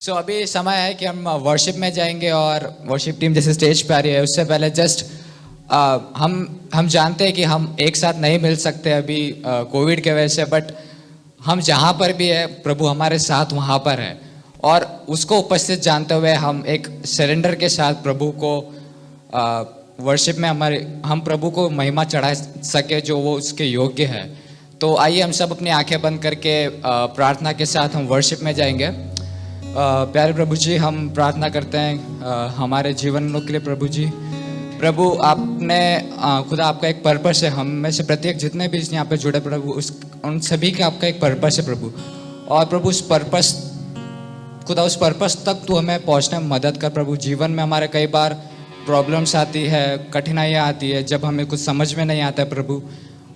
अभी समय है कि हम वर्शिप में जाएंगे और वर्शिप टीम जैसे स्टेज पे आ रही है उससे पहले जस्ट हम जानते हैं कि हम एक साथ नहीं मिल सकते अभी कोविड के वजह से, बट हम जहाँ पर भी है प्रभु हमारे साथ वहाँ पर है और उसको उपस्थित जानते हुए हम एक सरेंडर के साथ प्रभु को वर्शिप में हम प्रभु को महिमा चढ़ा सके जो वो उसके योग्य है। तो आइए हम सब अपनी आंखें बंद करके प्रार्थना के साथ हम वर्शिप में जाएंगे। प्यारे प्रभु जी, हम प्रार्थना करते हैं हमारे जीवनों के लिए। प्रभु आपने खुदा आपका एक पर्पस है, हम में से प्रत्येक जितने भी यहाँ पे जुड़े प्रभु उन सभी का आपका एक पर्पस है प्रभु। और प्रभु उस पर्पस तक तू हमें पहुँचने में मदद कर प्रभु। जीवन में हमारे कई बार प्रॉब्लम्स आती है, कठिनाइयाँ आती है जब हमें कुछ समझ में नहीं आता है प्रभु,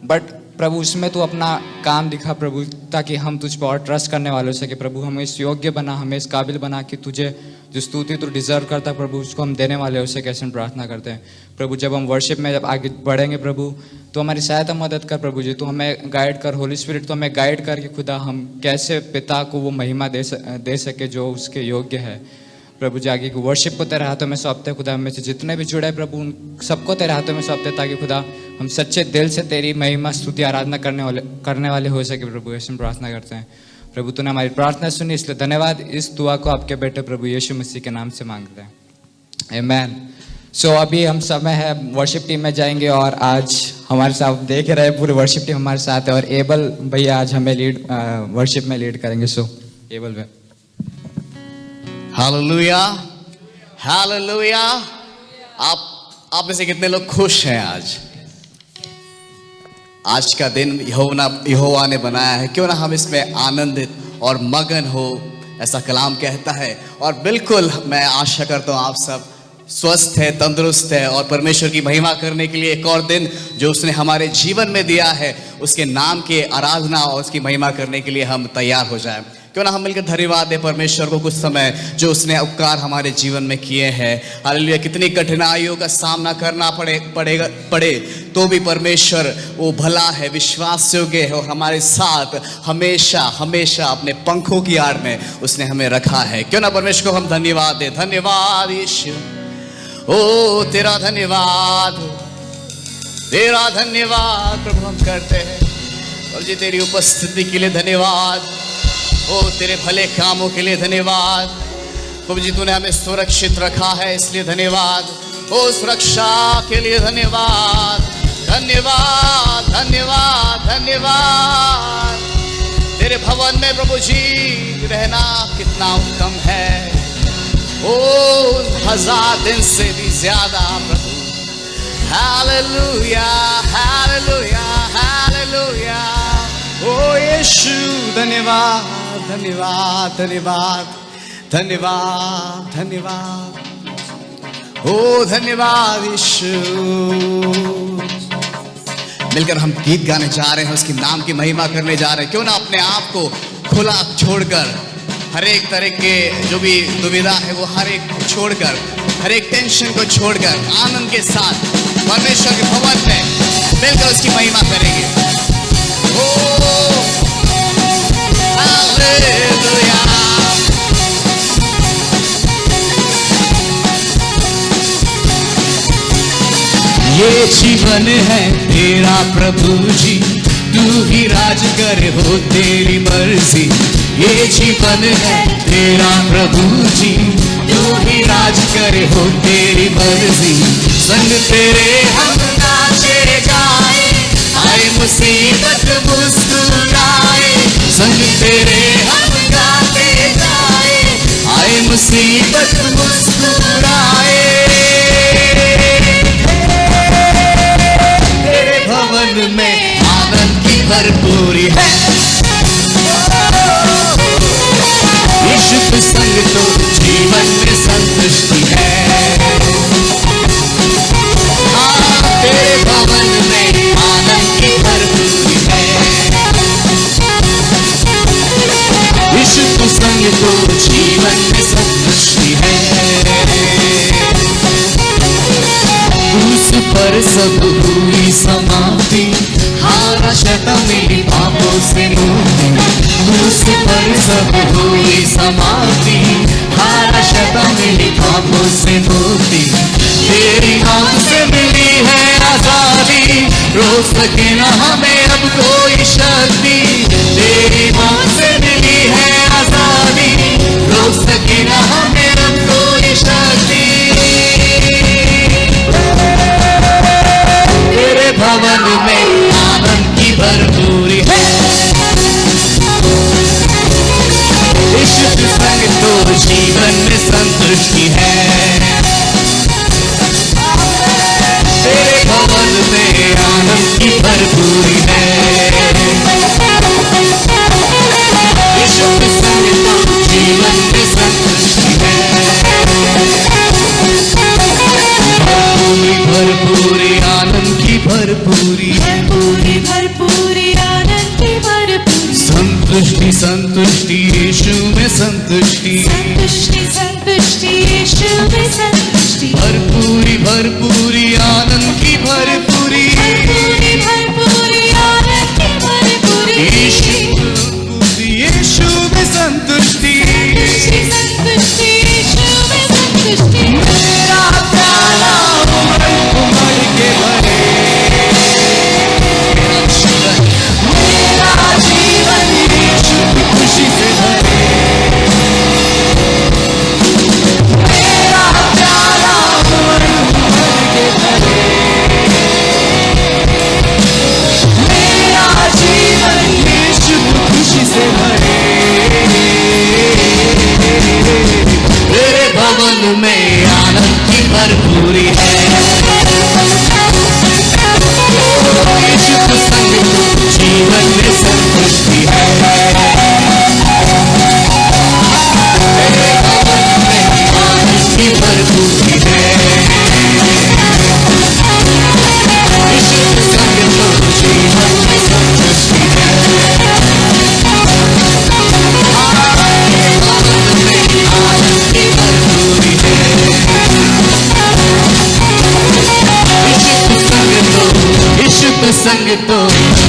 बट प्रभु उसमें तू अपना काम दिखा प्रभु, ताकि हम तुझ पर और ट्रस्ट करने वाले हो सके प्रभु। हमें इस योग्य बना, हमें इस काबिल बना कि तुझे जो स्तुति तू डिजर्व करता प्रभु उसको हम देने वाले हो सके। ऐसे प्रार्थना करते हैं प्रभु। जब हम वर्शिप में जब आगे बढ़ेंगे प्रभु तो हमारी सहायता मदद कर प्रभु जी। तू हमें गाइड कर, होली स्पिरिट तो हमें गाइड कर कि खुदा हम कैसे पिता को वो महिमा दे सके जो उसके योग्य है प्रभु जी। आगे वर्शिप को तेरे हाथों में सौंपते खुदा, हमें से जितने भी जुड़े प्रभु उन सबको तेरे हाथों में सौंपते ताकि खुदा हम सच्चे दिल से तेरी महिमा स्तुति आराधना करने वाले हो सके प्रभु। ऐसे प्रार्थना करते हैं प्रभु। तूने हमारी प्रार्थना सुनी इसलिए धन्यवाद। इस दुआ को आपके बेटे प्रभु यीशु मसीह के नाम से मांगते हैं, आमीन। अभी हम समय है वर्शिप टीम में जाएंगे और आज हमारे साथ देख रहे पूरे वर्शिप टीम हमारे साथ है और एबल भैया आज हमें वर्शिप में लीड करेंगे। एबल भैया। Hallelujah, hallelujah. आप में से कितने लोग खुश हैं? आज का दिन यहोवा ने बनाया है, क्यों ना हम इसमें आनंदित और मगन हो, ऐसा कलाम कहता है। और बिल्कुल मैं आशा करता हूँ आप सब स्वस्थ है, तंदुरुस्त है और परमेश्वर की महिमा करने के लिए एक और दिन जो उसने हमारे जीवन में दिया है उसके नाम की आराधना और उसकी महिमा करने के लिए हम तैयार हो जाएं। क्यों ना हम मिलकर धन्यवाद दें परमेश्वर को कुछ समय जो उसने उपकार हमारे जीवन में किए हैं। हालेलुया। कितनी कठिनाइयों का सामना करना पड़े तो भी परमेश्वर वो भला है, विश्वास योग्य है और हमारे साथ हमेशा हमेशा अपने पंखों की आड़ में उसने हमें रखा है। क्यों ना परमेश्वर को हम धन्यवाद दें। धन्यवाद यीशु, ओ तेरा धन्यवाद, तेरा धन्यवाद प्रभु हम करते हैं। और जी तेरी उपस्थिति के लिए धन्यवाद, ओ तेरे भले कामों के लिए धन्यवाद प्रभु जी। तूने हमें सुरक्षित रखा है इसलिए धन्यवाद, ओ सुरक्षा के लिए धन्यवाद, धन्यवाद धन्यवाद धन्यवाद। तेरे भवन में प्रभु जी रहना कितना उत्तम है, ओ 1000 दिन से भी ज्यादा प्रभु। हालेलुया, हालेलुया, हालेलुया। ओ यीशु धन्यवाद, धन्यवाद, धन्यवाद, धन्यवाद, धन्यवाद, ओ धन्यवाद यीशु। मिलकर हम गीत गाने जा रहे हैं, उसके नाम की महिमा करने जा रहे हैं। क्यों ना अपने आप को खुला छोड़कर, हर एक तरह के जो भी दुविधा है वो हर एक छोड़कर, हर एक टेंशन को छोड़कर आनंद के साथ परमेश्वर के भवन में मिलकर उसकी महिमा करेंगे। हालेलुया। ये जीवन है तेरा प्रभु जी, तू ही राज करे हो तेरी मर्जी। ये जीवन है तेरा प्रभु जी, तू ही राज करे हो तेरी मर्जी। संग तेरे हम नाचे गाए, आए मुसीबत मुस्कुराए। संग तेरे हम गाते जाए, आए मुसीबत मुस्कुराए। तेरे भवन में आनंद की भरपूरी है, यीशु के संग तो जीवन में संतुष्टि है। तेरे भवन में आनंद की भरपूरी है, यीशु के संग तो जीवन में संतुष्टि है। क्रूस पर सब हुई समाप्ति, हारा शतम मिली पापों से मुक्ति। क्रूस पर सब हुई समाप्ति, धारा शता मिली पापों से मुक्ति, तेरी नाम से मिली है आजादी, रोक सके ना हमें अब कोई शक्ति, तेरी नाम से मिली है आजादी, रोक सके ना हमें अब कोई शक्ति। तेरे भवन में आनंद की भरपूरी है, ईश्वर संग तो जीवन में संतुष्टि है, तेरे भवन में आनंद की भरपूरी है, ईश्वर संग तो जीवन में संतुष्टि है, भरपूरी आनंद की भरपूरी, भरपूरी भरपूरी आनंद की भरपूरी, संतुष्टि संतुष्टि यीशु में संतुष्टि, संतुष्टि संतुष्टि यीशु में संतुष्टि, भरपूरी भरपूरी आनंद की भरपूरी, भरपूरी भरपूरी आनंद की भरपूरी, यीशु में संतुष्टि, संतुष्टि संतुष्टि यीशु में संतुष्टि, मेरा प्याला उमड़ के भरे, मेरा जीवन यीशु की खुशी से भरे, मेरा प्याला उमड़ के भरे, मेरा जीवन यीशु की खुशी से भरे, तेरे भवन में आनंद की भरपूरी है, यीशु के संग जीवन में संतुष्टि है, तेरे भवन में आनंद की भरपूरी है, यीशु के संग जीवन में संतुष्टि है,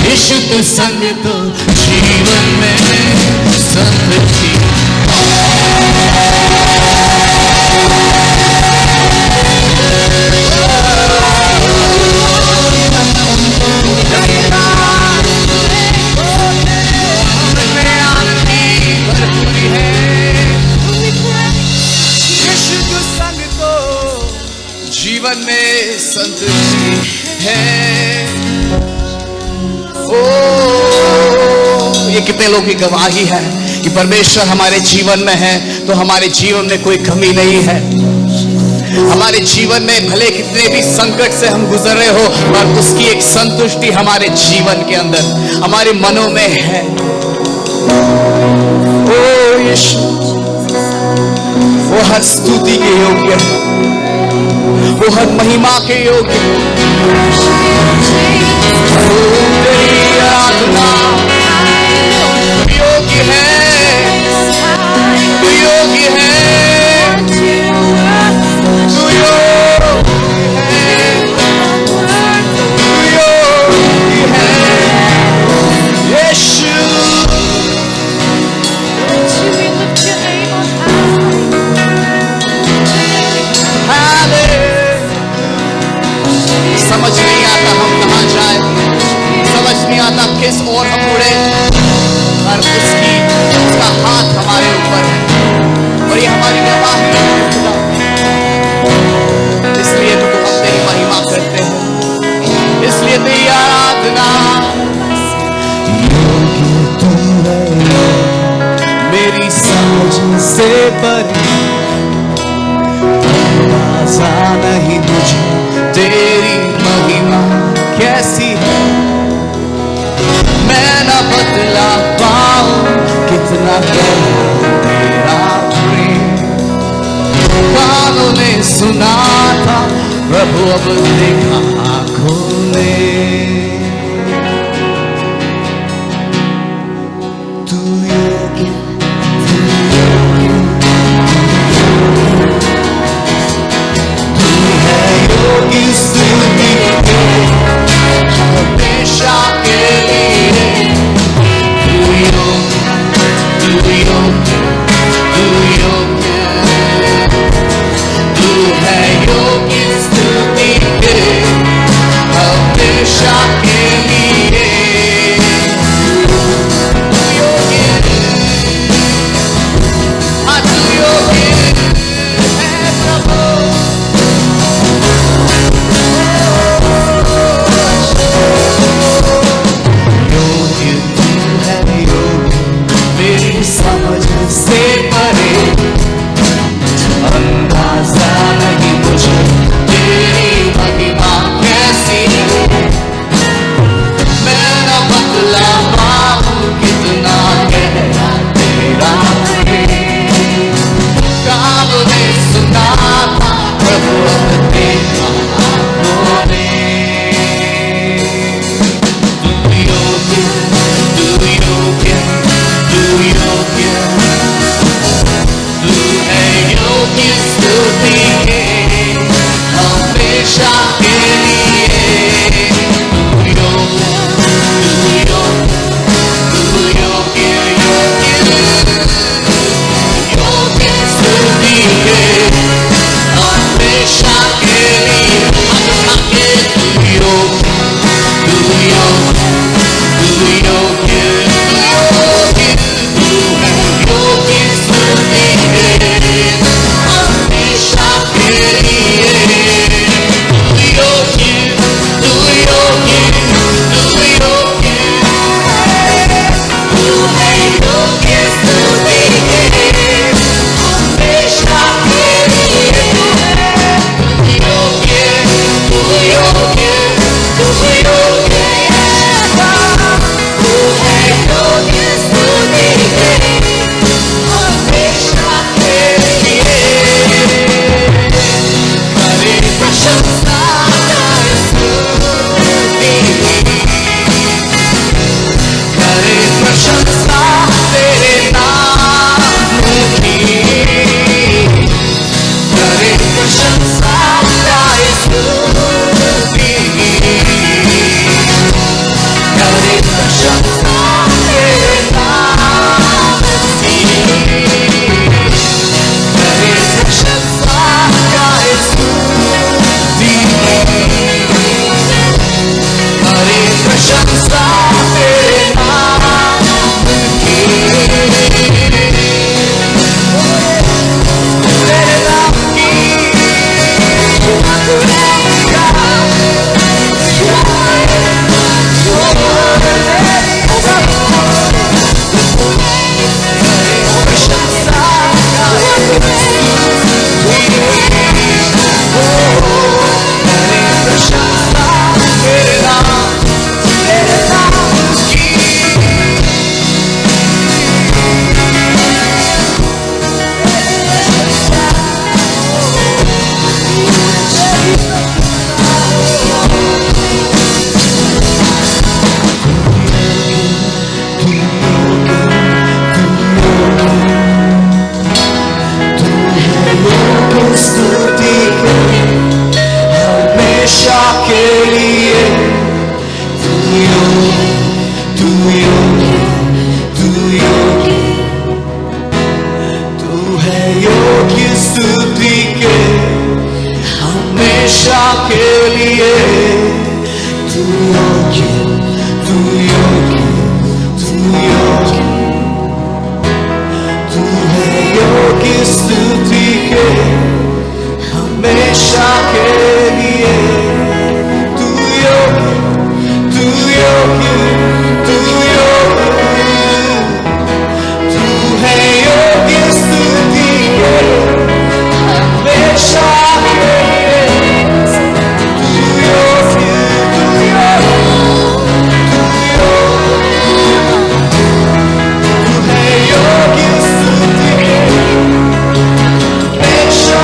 यीशु के संग तो जीवन में संतुष्टि। यीशु के संग तो जीवन में संतुष्टि है। ओ, ये कितने लोगों की गवाही है कि परमेश्वर हमारे जीवन में है तो हमारे जीवन में कोई कमी नहीं है। हमारे जीवन में भले कितने भी संकट से हम गुजर रहे हो, पर उसकी एक संतुष्टि हमारे जीवन के अंदर, हमारे मनों में है। ओ यीशु, वो हर स्तुति के योग्य, वो हर महिमा के योग्य, तेरी आराधना योग्य है, तू योग्य है, तू योग्य है, तू योग्य है यीशु। समझ नहीं आता हम कहाँ जाए, समझ नहीं आता किस ओर हम मुड़े, पर उसका हाथ हमारे ऊपर है और ये हमारी गवाही है खुदा। इसलिए तो हम तेरी महिमा करते हैं, इसलिए तेरी आराधना। मेरी समझ से बड़ी अंदाजा नहीं मुझे तेरी महिमा कैसी है, मैं न बदला पाऊं कितना तेरा प्रेम। कानों ने सुना था प्रभु, अब देखा आंखों ने। तू योग्य, योगी स्तुति हमेशा के लिए। तू योग्य, तू योग्य, तू योग्य, तू योग्य, तू योग्य, तू है योग्य स्तुति के हमेशा के लिए। तू योग्य, तू योग्य, तू योग्य, तू है योग्य स्तुति के हमेशा के लिए। तू योग्य, तू योग्य, तू योग्य, तू है योग्य स्तुति के हमेशा के लिए। तू योग्य, तू योग्य, तू योग्य, तू है योग्य स्तुति के हमेशा।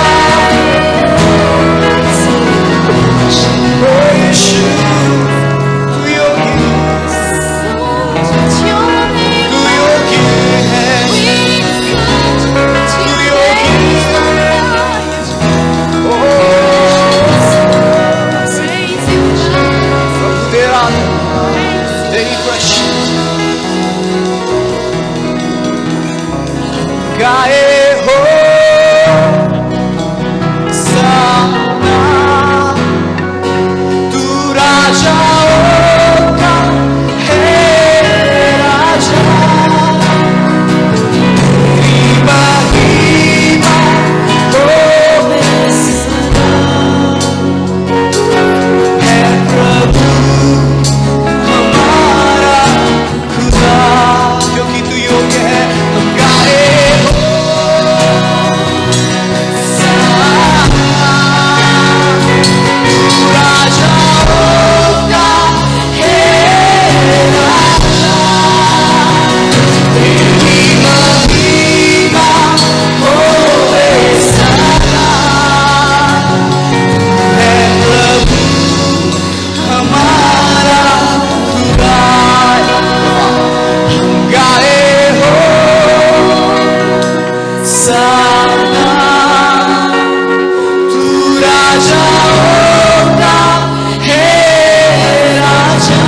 ओ यीशु, तू योग्य, तू योग्य है, तू योग्य। ओ प्रभु तेरा, तेरी प्रशंसा गाए हो साना। तू राजाओं का है राजा, तेरी महिमा होवे सदा। है प्रभु हमारा खुदा, क्योंकि तू योग्य है। हम गाए हो साना। तू राजाओं का है राजा, तेरी महिमा होवे सदा। है प्रभु हमारा खुदा। हम गाए हो साना। तू राजाओं का है राजा,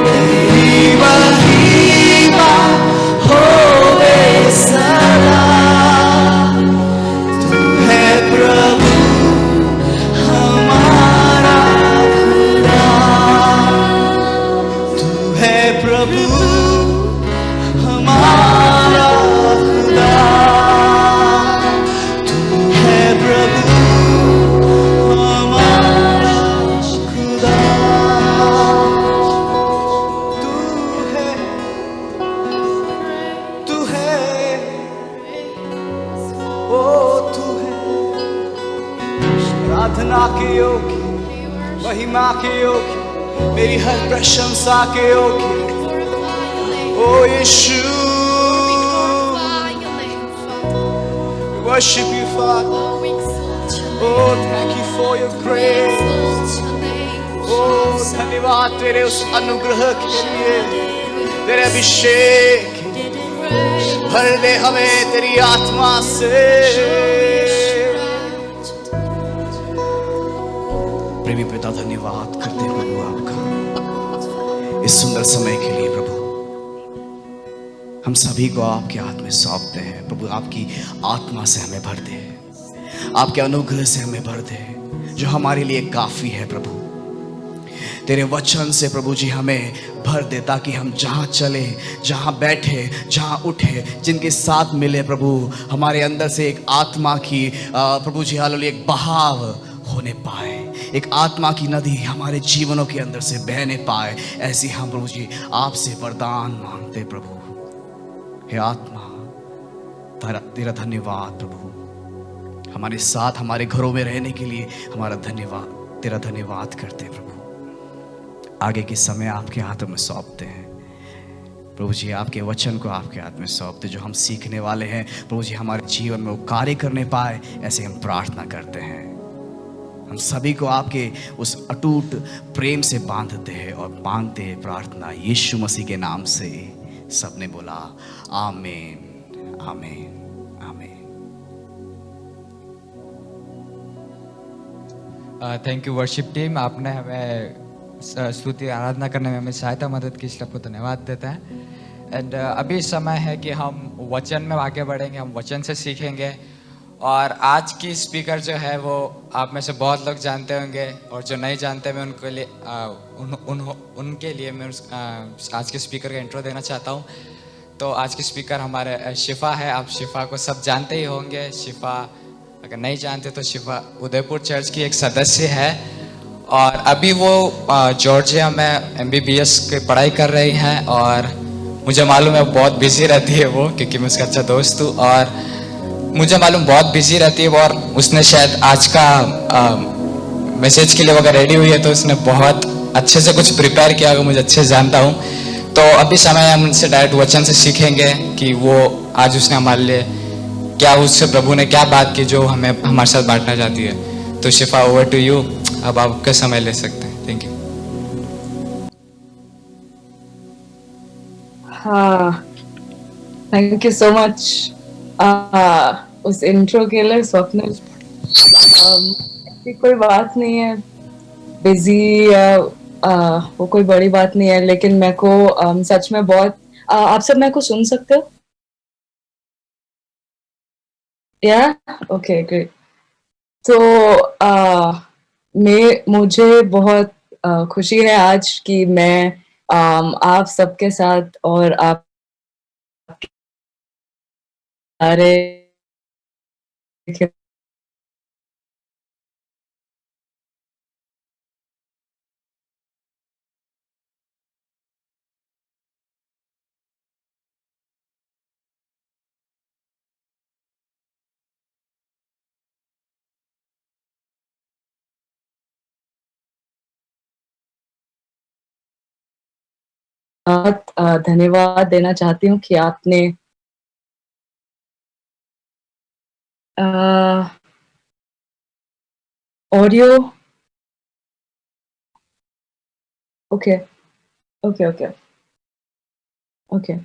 तेरी महिमा होवे सदा। तू है प्रभु हमारा खुदा। तू है प्रभु हमारा खुदा। तू है प्रभु हमारा खुदा। तू है, ओ तू है आराधना के योग्य, महिमा के योग्य, मेरी हर प्रशंसा के योग्य। ओ यीशु, worship you Father. Oh, thank you for your grace. Oh, धन्यवाद तेरे उस अनुग्रह के लिए, तेरे अभिषेक। भर दे हमें तेरी आत्मा से। प्रेमी पिता, धन्यवाद करते हैं प्रभु आपका इस सुंदर समय के लिए। प्रभु हम सभी को आपके हाथ में सौंपते हैं। प्रभु आपकी आत्मा से हमें भर दे, आपके अनुग्रह से हमें भर दे, जो हमारे लिए काफी है। प्रभु तेरे वचन से प्रभु जी हमें भर दे, ताकि हम जहाँ चले, जहाँ बैठे, जहाँ उठे, जिनके साथ मिले, प्रभु हमारे अंदर से एक आत्मा की प्रभु जी हालेलुया एक बहाव होने पाए, एक आत्मा की नदी हमारे जीवनों के अंदर से बहने पाए। ऐसी हम प्रभु जी आपसे वरदान मांगते प्रभु। हे आत्मा, तेरा धन्यवाद प्रभु, हमारे साथ हमारे घरों में रहने के लिए हमारा धन्यवाद, तेरा धन्यवाद करते हैं प्रभु। आगे के समय आपके हाथों में सौंपते हैं प्रभु जी, आपके वचन को आपके हाथ में सौंपते, जो हम सीखने वाले हैं प्रभु जी हमारे जीवन में वो कार्य करने पाए, ऐसे हम प्रार्थना करते हैं। हम सभी को आपके उस अटूट प्रेम से बांधते हैं और मांगते हैं प्रार्थना यीशु मसीह के नाम से। सबने बोला आमीन, आमीन, आमीन। थैंक यू वर्शिप टीम, आपने हमें स्तुति आराधना करने में हमें सहायता मदद की, इसलिए आपको धन्यवाद देता है। एंड अभी समय है कि हम वचन में आगे बढ़ेंगे, हम वचन से सीखेंगे। और आज की स्पीकर जो है वो आप में से बहुत लोग जानते होंगे, और जो नहीं जानते मैं उनके लिए उनके लिए मैं आज के स्पीकर का इंट्रो देना चाहता हूँ। तो आज की स्पीकर हमारे शिफा है। आप शिफा को सब जानते ही होंगे। शिफा अगर नहीं जानते तो शिफा उदयपुर चर्च की एक सदस्य है, और अभी वो जॉर्जिया में MBBS की पढ़ाई कर रही हैं। और मुझे मालूम है बहुत बिजी रहती है वो, क्योंकि मैं उसका अच्छा दोस्त हूँ, और मुझे मालूम बहुत बिजी रहती है वो। और उसने शायद आज का मैसेज के लिए अगर रेडी हुई है तो उसने बहुत अच्छे से कुछ प्रिपेयर किया होगा, मुझे अच्छे से जानता हूँ। तो अभी समय हम उनसे डायरेक्ट वचन से सीखेंगे कि वो आज उसने हमारे लिए क्या, उससे प्रभु ने क्या बात की जो हमें हमारे साथ बांटना चाहती है। तो शिफा, ओवर टू यू। अब आपका समय ले सकते हैं। Thank you. हाँ, थैंक यू सो मच उस इंट्रो के लिए स्वप्निल। ऐसी कोई बात नहीं है, बिजी वो कोई बड़ी बात नहीं है, लेकिन मेरे को सच में बहुत आप सब मेरे को सुन सकते हो? या ओके, ग्रेट। तो मुझे बहुत खुशी है आज कि मैं आप सबके साथ और आप सारे बहुत धन्यवाद देना चाहती हूँ कि आपने audio okay okay okay okay.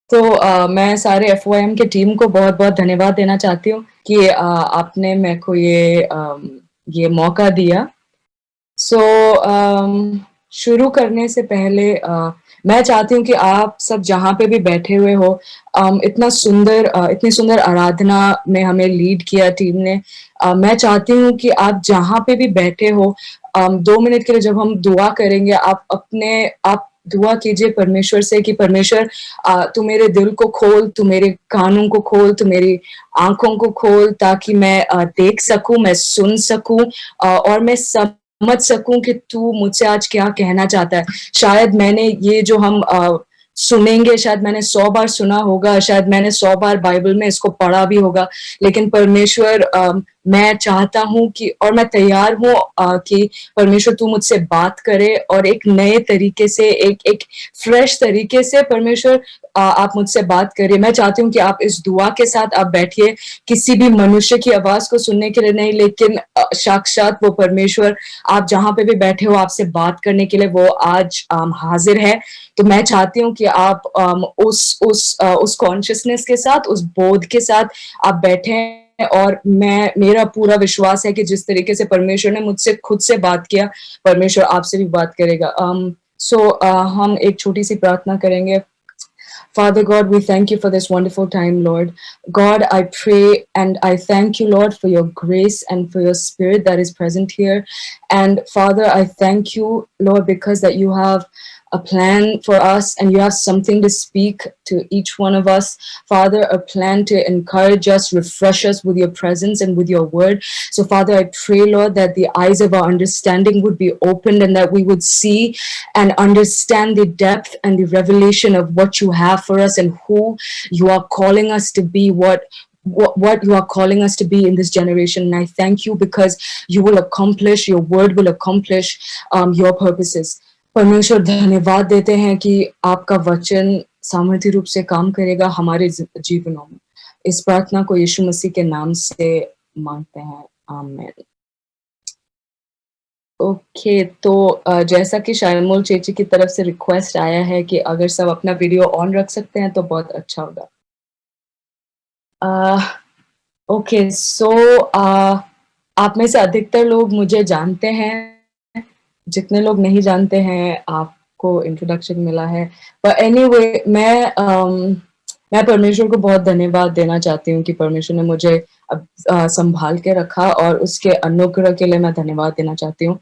तो मैं सारे FOM के टीम को बहुत बहुत धन्यवाद देना चाहती हूँ कि आपने मेरे को ये मौका दिया। सो शुरू करने से पहले मैं चाहती हूँ कि आप सब जहाँ पे भी बैठे हुए हो, इतनी सुंदर आराधना में हमें लीड किया टीम ने। मैं चाहती हूँ कि आप जहाँ पे भी बैठे हो, 2 मिनट के लिए जब हम दुआ करेंगे, आप दुआ कीजिए परमेश्वर से कि परमेश्वर तू मेरे दिल को खोल, तू मेरे कानों को खोल, तू मेरी आंखों को खोल, ताकि मैं देख सकूं, मैं सुन सकूं और मैं समझ सकूं कि तू मुझसे आज क्या कहना चाहता है। शायद मैंने ये जो हम सुनेंगे, शायद मैंने 100 बार सुना होगा, शायद मैंने 100 बार बाइबल में इसको पढ़ा भी होगा, लेकिन परमेश्वर मैं चाहता हूँ कि, और मैं तैयार हूँ कि परमेश्वर तू मुझसे बात करे और एक नए तरीके से, एक फ्रेश तरीके से परमेश्वर आप मुझसे बात करिए। मैं चाहती हूँ कि आप इस दुआ के साथ आप बैठिए, किसी भी मनुष्य की आवाज को सुनने के लिए नहीं, लेकिन साक्षात वो परमेश्वर आप जहां पे भी बैठे हो आपसे बात करने के लिए वो आज हाजिर है। तो मैं चाहती हूँ कि आप उस कॉन्शियसनेस के साथ, उस बोध के साथ आप बैठे। और मेरा पूरा विश्वास है कि जिस तरीके से परमेश्वर ने मुझसे खुद से बात किया, परमेश्वर आपसे भी बात करेगा। हम एक छोटी सी प्रार्थना करेंगे। Father God, we thank you for this wonderful time, Lord. God, I pray and I thank you, Lord, for your grace and for your spirit that is present here. And Father, I thank you, Lord, because that you have a plan for us and you have something to speak to each one of us. Father, a plan to encourage us, refresh us with your presence and with your word. So Father, I pray, Lord, that the eyes of our understanding would be opened and that we would see and understand the depth and the revelation of what you have for us and who you are calling us to be, what you are calling us to be in this generation. And I thank you because you will accomplish, your word will accomplish your purposes. परमेश्वर, धन्यवाद देते हैं कि आपका वचन सामर्थ्य रूप से काम करेगा हमारे जीवनों में। इस प्रार्थना को यीशु मसीह के नाम से मांगते हैं, आमीन। ओके, तो जैसा कि शायमोल चेची की तरफ से रिक्वेस्ट आया है कि अगर सब अपना वीडियो ऑन रख सकते हैं तो बहुत अच्छा होगा। ओके, सो आप में से अधिकतर लोग मुझे जानते हैं, जितने लोग नहीं जानते हैं आपको इंट्रोडक्शन मिला है, पर एनीवे मैं परमेश्वर को बहुत धन्यवाद देना चाहती हूँ कि परमेश्वर ने मुझे अब संभाल के रखा और उसके अनुग्रह के लिए मैं धन्यवाद देना चाहती हूँ।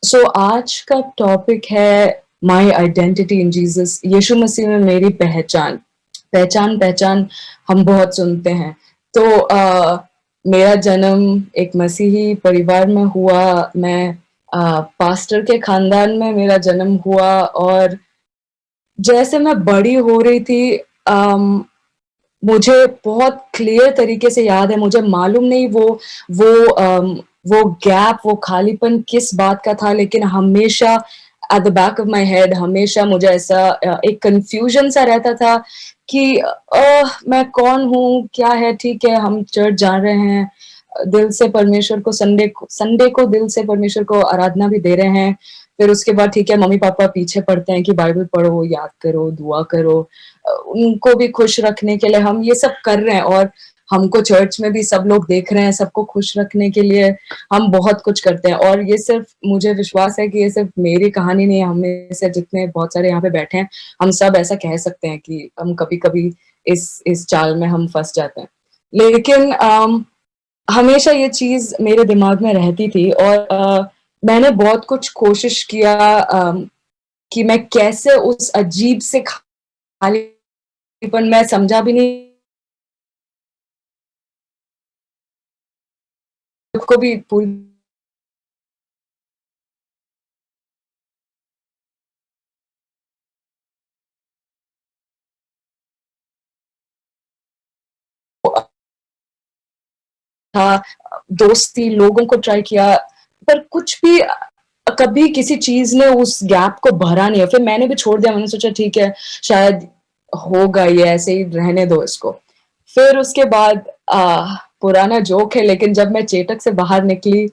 सो आज का टॉपिक है माई आइडेंटिटी इन जीसस, यीशु मसीह में मेरी पहचान। पहचान पहचान हम बहुत सुनते हैं। तो मेरा जन्म एक मसीही परिवार में हुआ। मैं पास्टर के खानदान में मेरा जन्म हुआ और जैसे मैं बड़ी हो रही थी मुझे बहुत क्लियर तरीके से याद है, मुझे मालूम नहीं वो गैप, वो खालीपन किस बात का था, लेकिन हमेशा at the back of my head हमेशा मुझे ऐसा एक कंफ्यूजन सा रहता था कि मैं कौन हूँ, क्या है। ठीक है, हम चर्च जा रहे हैं, दिल से परमेश्वर को संडे को दिल से परमेश्वर को आराधना भी दे रहे हैं। फिर उसके बाद ठीक है, मम्मी पापा पीछे पड़ते हैं कि बाइबल पढ़ो, याद करो, दुआ करो, उनको भी खुश रखने के लिए हम ये सब कर रहे हैं। और हमको चर्च में भी सब लोग देख रहे हैं, सबको खुश रखने के लिए हम बहुत कुछ करते हैं। और ये सिर्फ, मुझे विश्वास है कि ये सिर्फ मेरी कहानी नहीं है, हमें से जितने बहुत सारे यहाँ पे बैठे हैं, हम सब ऐसा कह सकते हैं कि हम कभी कभी इस चाल में हम फंस जाते हैं। लेकिन हमेशा ये चीज मेरे दिमाग में रहती थी और मैंने बहुत कुछ कोशिश किया कि मैं कैसे उस अजीब से खालीपन, मैं समझा भी नहीं, खुद को भी पूरी था, दोस्ती, लोगों को ट्राई किया, पर कुछ भी कभी किसी चीज ने उस गैप को भरा नहीं है। फिर मैंने भी छोड़ दिया, मैंने सोचा ठीक है, शायद होगा ये, ऐसे ही रहने दो इसको। फिर उसके बाद पुराना जोक है, लेकिन जब मैं चेतक से बाहर निकली,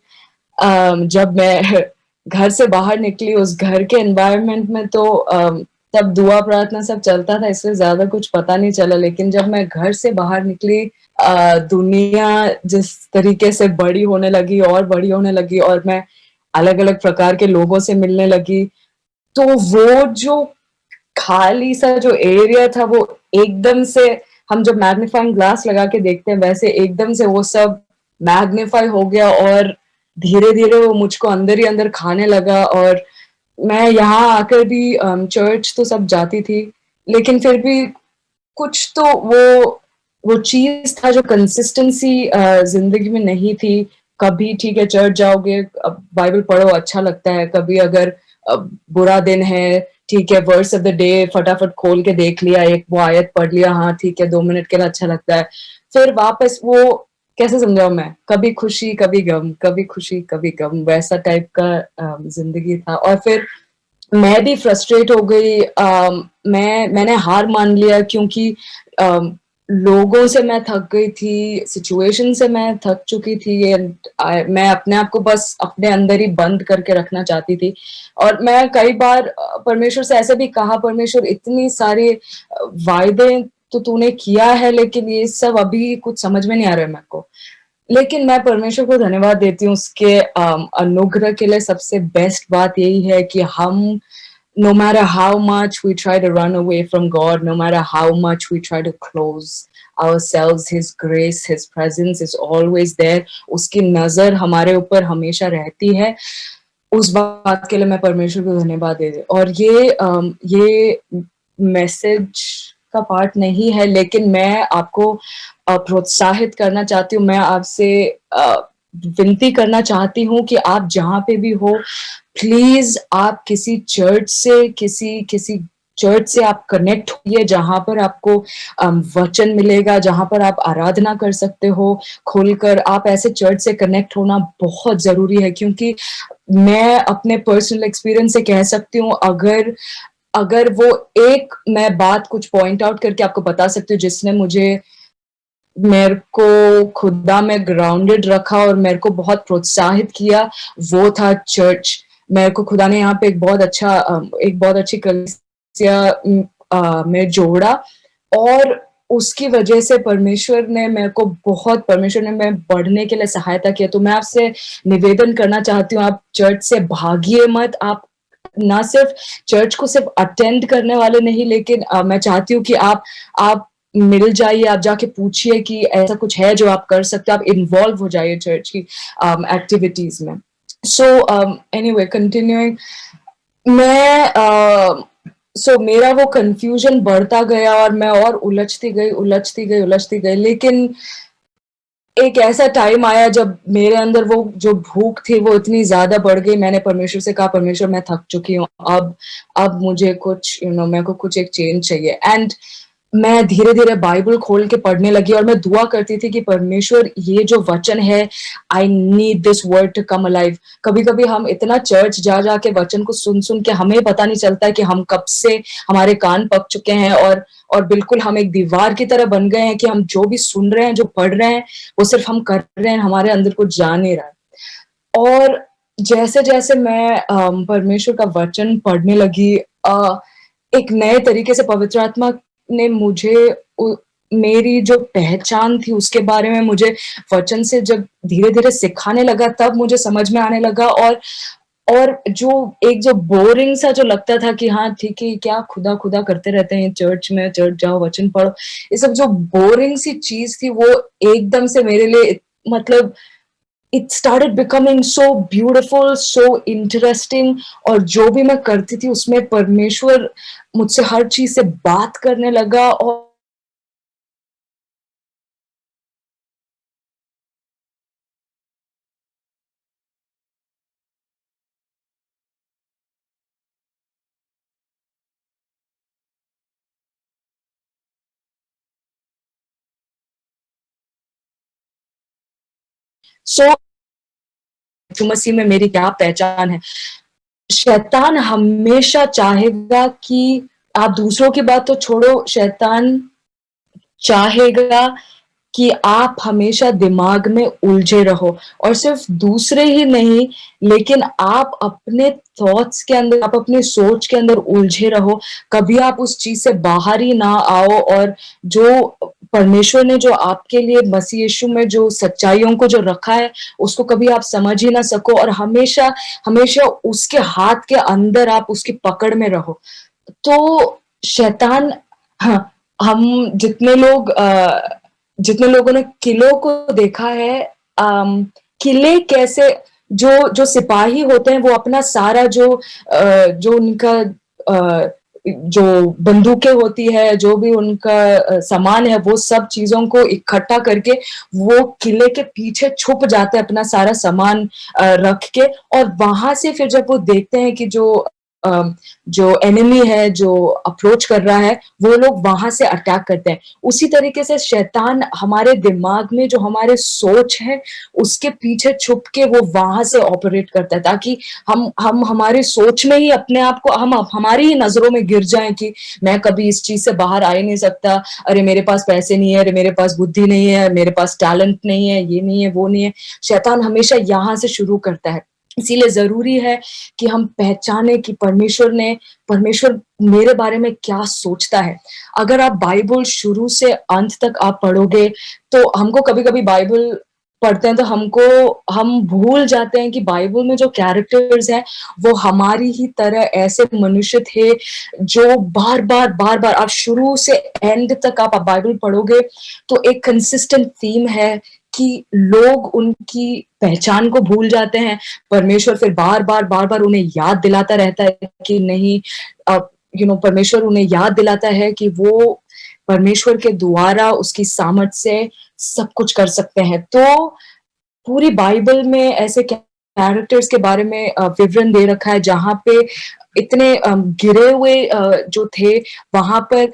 जब मैं घर से बाहर निकली उस घर के एनवायरनमेंट में, तो तब दुआ प्रार्थना सब चलता था, इसलिए ज्यादा कुछ पता नहीं चला। लेकिन जब मैं घर से बाहर निकली, दुनिया जिस तरीके से बड़ी होने लगी और बड़ी होने लगी और मैं अलग अलग प्रकार के लोगों से मिलने लगी, तो वो जो खाली सा जो एरिया था, वो एकदम से, हम जब मैग्नीफाइंग ग्लास लगा के देखते हैं वैसे एकदम से वो सब मैग्नीफाई हो गया और धीरे धीरे वो मुझको अंदर ही अंदर खाने लगा। और मैं यहाँ आकर भी चर्च तो सब जाती थी, लेकिन फिर भी कुछ तो वो चीज था जो कंसिस्टेंसी जिंदगी में नहीं थी। कभी ठीक है चर्च जाओगे, अब बाइबल पढ़ो, अच्छा लगता है। कभी अगर बुरा दिन है, ठीक है, वर्स ऑफ द डे फटाफट खोल के देख लिया, एक वो आयत पढ़ लिया, हाँ ठीक है, 2 मिनट के लिए अच्छा लगता है। फिर वापस वो, कैसे समझाऊं मैं, कभी खुशी कभी गम, कभी खुशी कभी गम, वैसा टाइप का जिंदगी था। और फिर मैं भी फ्रस्ट्रेट हो गई। मैंने हार मान लिया, क्योंकि अम, लोगों से मैं थक गई थी, सिचुएशन से मैं थक चुकी थी। मैं अपने आप को बस अपने अंदर ही बंद करके रखना चाहती थी। और मैं कई बार परमेश्वर से ऐसे भी कहा, परमेश्वर इतनी सारी वायदे तो तूने किया है, लेकिन ये सब अभी कुछ समझ में नहीं आ रहा है मेरे को। लेकिन मैं परमेश्वर को धन्यवाद देती हूँ उसके अनुग्रह के लिए। सबसे बेस्ट बात यही है कि हम, no matter how much we try to run away from God, no matter how much we try to close ourselves, His grace, His presence is always there. उसकी नजर हमारे ऊपर हमेशा रहती है। उस बात के लिए मैं परमेश्वर को धन्यवाद दे रही। और ये मैसेज का पार्ट नहीं है, लेकिन मैं आपको प्रोत्साहित करना चाहती हूँ। मैं आपसे विनती करना चाहती हूँ कि आप जहाँ पे भी हो, प्लीज आप किसी चर्च से, किसी चर्च से आप कनेक्ट होइए, जहां पर आपको वचन मिलेगा, जहां पर आप आराधना कर सकते हो खोलकर। आप ऐसे चर्च से कनेक्ट होना बहुत जरूरी है, क्योंकि मैं अपने पर्सनल एक्सपीरियंस से कह सकती हूँ, अगर वो एक मैं बात कुछ पॉइंट आउट करके आपको बता सकती हूँ जिसने मेरे को खुदा में ग्राउंडेड रखा और मेरे को बहुत प्रोत्साहित किया, वो था चर्च। मेरे को खुदा ने यहाँ पे एक बहुत अच्छी कलीसिया में जोड़ा। और उसकी वजह से परमेश्वर ने मैं बढ़ने के लिए सहायता किया। तो मैं आपसे निवेदन करना चाहती हूँ, आप चर्च से भागिए मत। आप ना सिर्फ चर्च को सिर्फ अटेंड करने वाले नहीं, लेकिन मैं चाहती हूँ कि आप मिल जाइए, आप जाके पूछिए कि ऐसा कुछ है जो आप कर सकते हो, आप इन्वॉल्व हो जाइए चर्च की एक्टिविटीज में। सो एनीवे कंटिन्यूइंग, मैं मेरा वो कंफ्यूजन बढ़ता गया और मैं और उलझती गई, लेकिन एक ऐसा टाइम आया जब मेरे अंदर वो जो भूख थी वो इतनी ज्यादा बढ़ गई। मैंने परमेश्वर से कहा, परमेश्वर मैं थक चुकी हूँ, अब मुझे कुछ मेरे को कुछ एक चेंज चाहिए। एंड मैं धीरे धीरे बाइबल खोल के पढ़ने लगी और मैं दुआ करती थी कि परमेश्वर ये जो वचन है, I need this word to come alive. कभी कभी हम इतना चर्च जा जा के वचन को सुन सुन के हमें पता नहीं चलता है कि हम कब से हमारे कान पक चुके हैं और बिल्कुल हम एक दीवार की तरह बन गए हैं कि हम जो भी सुन रहे हैं, जो पढ़ रहे हैं, वो सिर्फ हम कर रहे हैं, हमारे अंदर कुछ जा नहीं रहा है। और जैसे जैसे मैं परमेश्वर का वचन पढ़ने लगी, एक नए तरीके से पवित्र आत्मा ने मुझे मेरी जो पहचान थी उसके बारे में मुझे वचन से जब धीरे धीरे सिखाने लगा, तब मुझे समझ में आने लगा। और जो बोरिंग सा जो लगता था कि हाँ ठीक है, क्या खुदा खुदा करते रहते हैं चर्च में, चर्च जाओ वचन पढ़ो, ये सब जो बोरिंग सी चीज थी वो एकदम से मेरे लिए मतलब it started becoming so beautiful, so interesting. और जो भी मैं करती थी उसमें परमेश्वर मुझसे हर चीज से बात करने लगा। और सो मसीह में मेरी क्या पहचान है। शैतान हमेशा चाहेगा कि आप दूसरों की बात तो छोड़ो, शैतान चाहेगा कि आप हमेशा दिमाग में उलझे रहो। और सिर्फ दूसरे ही नहीं, लेकिन आप अपने थॉट्स के अंदर, आप अपने सोच के अंदर उलझे रहो। कभी आप उस चीज से बाहर ही ना आओ और जो परमेश्वर ने जो आपके लिए मसीह यीशु में जो सच्चाइयों को जो रखा है उसको कभी आप समझ ही ना सको, और हमेशा हमेशा उसके हाथ के अंदर आप उसकी पकड़ में रहो। तो शैतान, हाँ, हम जितने लोगों ने किलों को देखा है, किले कैसे, जो जो सिपाही होते हैं वो अपना सारा जो उनका जो बंदूकें होती है, जो भी उनका सामान है, वो सब चीजों को इकट्ठा करके वो किले के पीछे छुप जाते हैं अपना सारा सामान रख के। और वहां से फिर जब वो देखते हैं कि जो एनिमी है जो अप्रोच कर रहा है, वो लोग वहां से अटैक करते हैं। उसी तरीके से शैतान हमारे दिमाग में जो हमारे सोच है उसके पीछे छुप के वो वहां से ऑपरेट करता है, ताकि हम हमारी सोच में ही अपने आप को, हम हमारी ही नजरों में गिर जाएं कि मैं कभी इस चीज से बाहर आ ही नहीं सकता, अरे मेरे पास पैसे नहीं है, अरे मेरे पास बुद्धि नहीं है, मेरे पास टैलेंट नहीं है, ये नहीं है, वो नहीं है। शैतान हमेशा यहाँ से शुरू करता है। इसीलिए जरूरी है कि हम पहचाने कि परमेश्वर मेरे बारे में क्या सोचता है। अगर आप बाइबल शुरू से अंत तक आप पढ़ोगे, तो हमको कभी कभी बाइबल पढ़ते हैं तो हम भूल जाते हैं कि बाइबल में जो कैरेक्टर्स हैं वो हमारी ही तरह ऐसे मनुष्य थे जो बार बार आप शुरू से एंड तक आप बाइबल पढ़ोगे तो एक कंसिस्टेंट थीम है कि लोग उनकी पहचान को भूल जाते हैं। परमेश्वर फिर बार बार उन्हें याद दिलाता रहता है कि नहीं, परमेश्वर उन्हें याद दिलाता है कि वो परमेश्वर के द्वारा उसकी सामर्थ से सब कुछ कर सकते हैं। तो पूरी बाइबल में ऐसे कैरेक्टर्स के बारे में विवरण दे रखा है जहां पे इतने गिरे हुए जो थे, वहां पर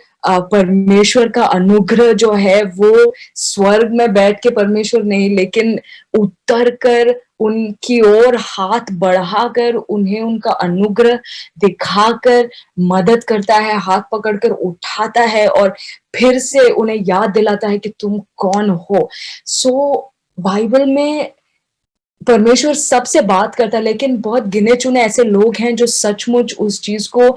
परमेश्वर का अनुग्रह जो है वो स्वर्ग में बैठ के परमेश्वर नहीं, लेकिन उतर कर उनकी ओर हाथ बढ़ाकर उन्हें उनका अनुग्रह दिखाकर मदद करता है, हाथ पकड़कर उठाता है और फिर से उन्हें याद दिलाता है कि तुम कौन हो। सो बाइबल में परमेश्वर सबसे बात करता है, लेकिन बहुत गिने चुने ऐसे लोग हैं जो सचमुच उस चीज को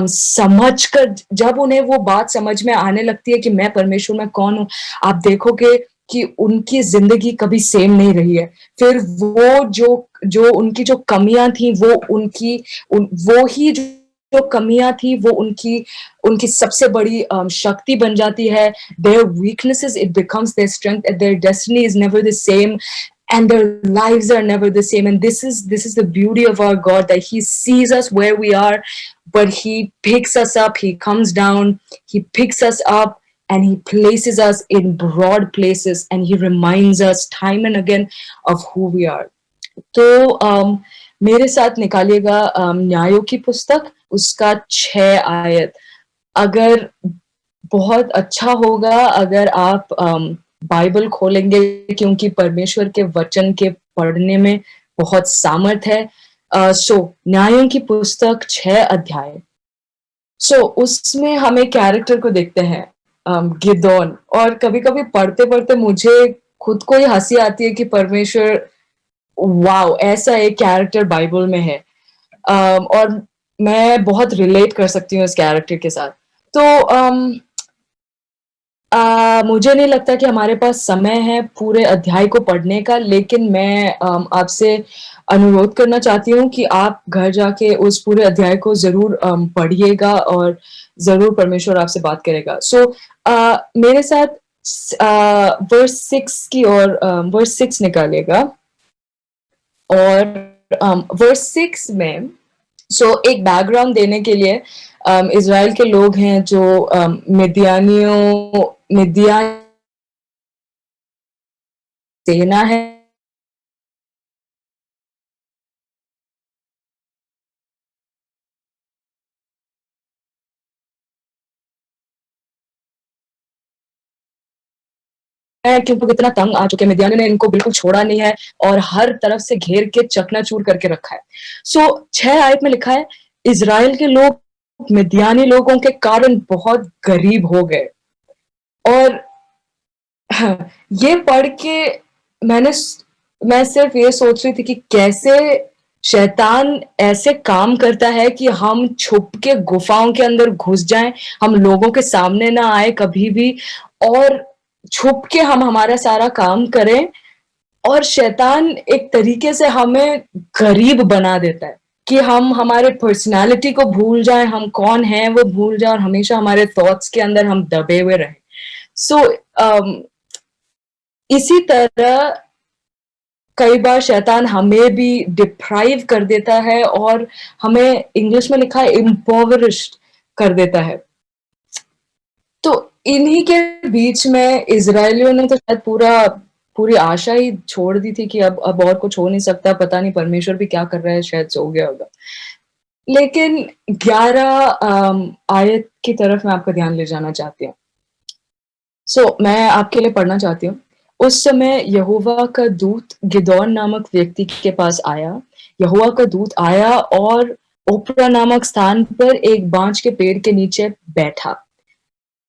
समझ कर, जब उन्हें वो बात समझ में आने लगती है कि मैं परमेश्वर में कौन हूँ, आप देखोगे कि उनकी जिंदगी कभी सेम नहीं रही है। फिर वो जो जो उनकी जो कमियां थी, वो वो ही जो कमियां थी, वो उनकी उनकी सबसे बड़ी शक्ति बन जाती है। Their weaknesses, it becomes their strength, and their destiny is never the same, and their lives are never the same. And this is the beauty of our God, that He sees us where we are, but He picks us up, He comes down, He picks us up, and He places us in broad places, and He reminds us time and again of who we are. तो मेरे साथ निकालिएगा न्यायों की पुस्तक, उसका 6 आयत। अगर बहुत अच्छा होगा अगर आप बाइबल खोलेंगे, क्योंकि परमेश्वर के वचन के पढ़ने में बहुत सामर्थ है। सो न्यायों की पुस्तक 6 अध्याय। सो उसमें हम एक कैरेक्टर को देखते हैं, गिदोन। और कभी-कभी पढ़ते-पढ़ते मुझे खुद को ही हँसी आती है कि परमेश्वर, वाओ! ऐसा एक कैरेक्टर बाइबल में है। और मैं बहुत रिलेट कर सकती हूँ इस कैरेक्टर के साथ। तो मुझे नहीं लगता कि हमारे पास समय है पूरे अध्याय को पढ़ने का, लेकिन मैं आपसे अनुरोध करना चाहती हूँ कि आप घर जाके उस पूरे अध्याय को ज़रूर पढ़िएगा, और ज़रूर परमेश्वर आपसे बात करेगा। सो मेरे साथ वर्स 6 की ओर, वर्स 6 निकालिएगा। और वर्स 6 में एक बैकग्राउंड देने के लिए, इज़राइल के लोग हैं जो मिद्यान सेना है, क्योंकि कितना तंग आ चुके हैं। मिद्यानियों ने इनको बिल्कुल छोड़ा नहीं है और हर तरफ से घेर के चकनाचूर करके रखा है। 6 आयत में लिखा है, इज़राइल के लोग मिद्यानी लोगों के कारण बहुत गरीब हो गए। और ये पढ़ के मैं सिर्फ ये सोच रही थी कि कैसे शैतान ऐसे काम करता है कि हम छुप के गुफाओं के अंदर घुस जाएं, हम लोगों के सामने ना आए कभी भी, और छुप के हम हमारा सारा काम करें। और शैतान एक तरीके से हमें गरीब बना देता है कि हम हमारे पर्सनालिटी को भूल जाएं, हम कौन हैं वो भूल जाएं, और हमेशा हमारे थॉट्स के अंदर हम दबे हुए रहें। सो इसी तरह कई बार शैतान हमें भी डिप्राइव कर देता है, और हमें इंग्लिश में लिखा है इम्पोवरिश्ड कर देता है। तो इन्हीं के बीच में इज़राइलियों ने तो शायद पूरी आशा ही छोड़ दी थी कि अब और कुछ हो नहीं सकता, पता नहीं परमेश्वर भी क्या कर रहा है, शायद सो गया होगा। लेकिन 11 आयत की तरफ मैं आपका ध्यान ले जाना चाहती हूँ। मैं आपके लिए पढ़ना चाहती हूँ। उस समय यहोवा का दूत गिदोन नामक व्यक्ति के पास आया। यहोवा का दूत आया और ओप्रा नामक स्थान पर एक बांज के पेड़ के नीचे बैठा।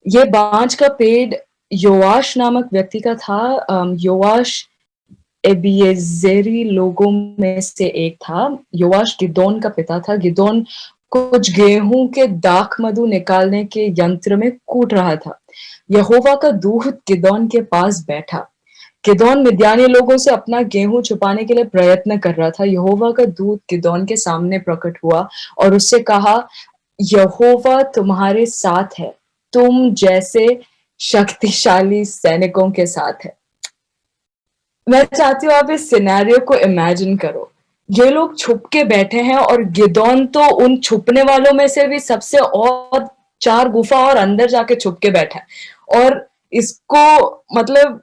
ये बांज का पेड़ योआश नामक व्यक्ति का था। योआश एबिएजेरी लोगों में से एक था। योआश गिदोन का पिता था। गिदोन कुछ गेहूं के दाख मधु निकालने के यंत्र में कूट रहा था। यहोवा का दूत गिदोन के पास बैठा। गिदोन मिद्यानी लोगों से अपना गेहूं छुपाने के लिए प्रयत्न कर रहा था। यहोवा का दूत गिदोन के सामने प्रकट हुआ और उससे कहा, यहोवा तुम्हारे साथ है, तुम जैसे शक्तिशाली सैनिकों के साथ है। मैं चाहती हूँ आप इस सिनेरियो को इमेजिन करो। ये लोग छुप के बैठे हैं और गिदोन तो उन छुपने वालों में से भी सबसे और 4 गुफा और अंदर जाके छुप के बैठा है। और इसको मतलब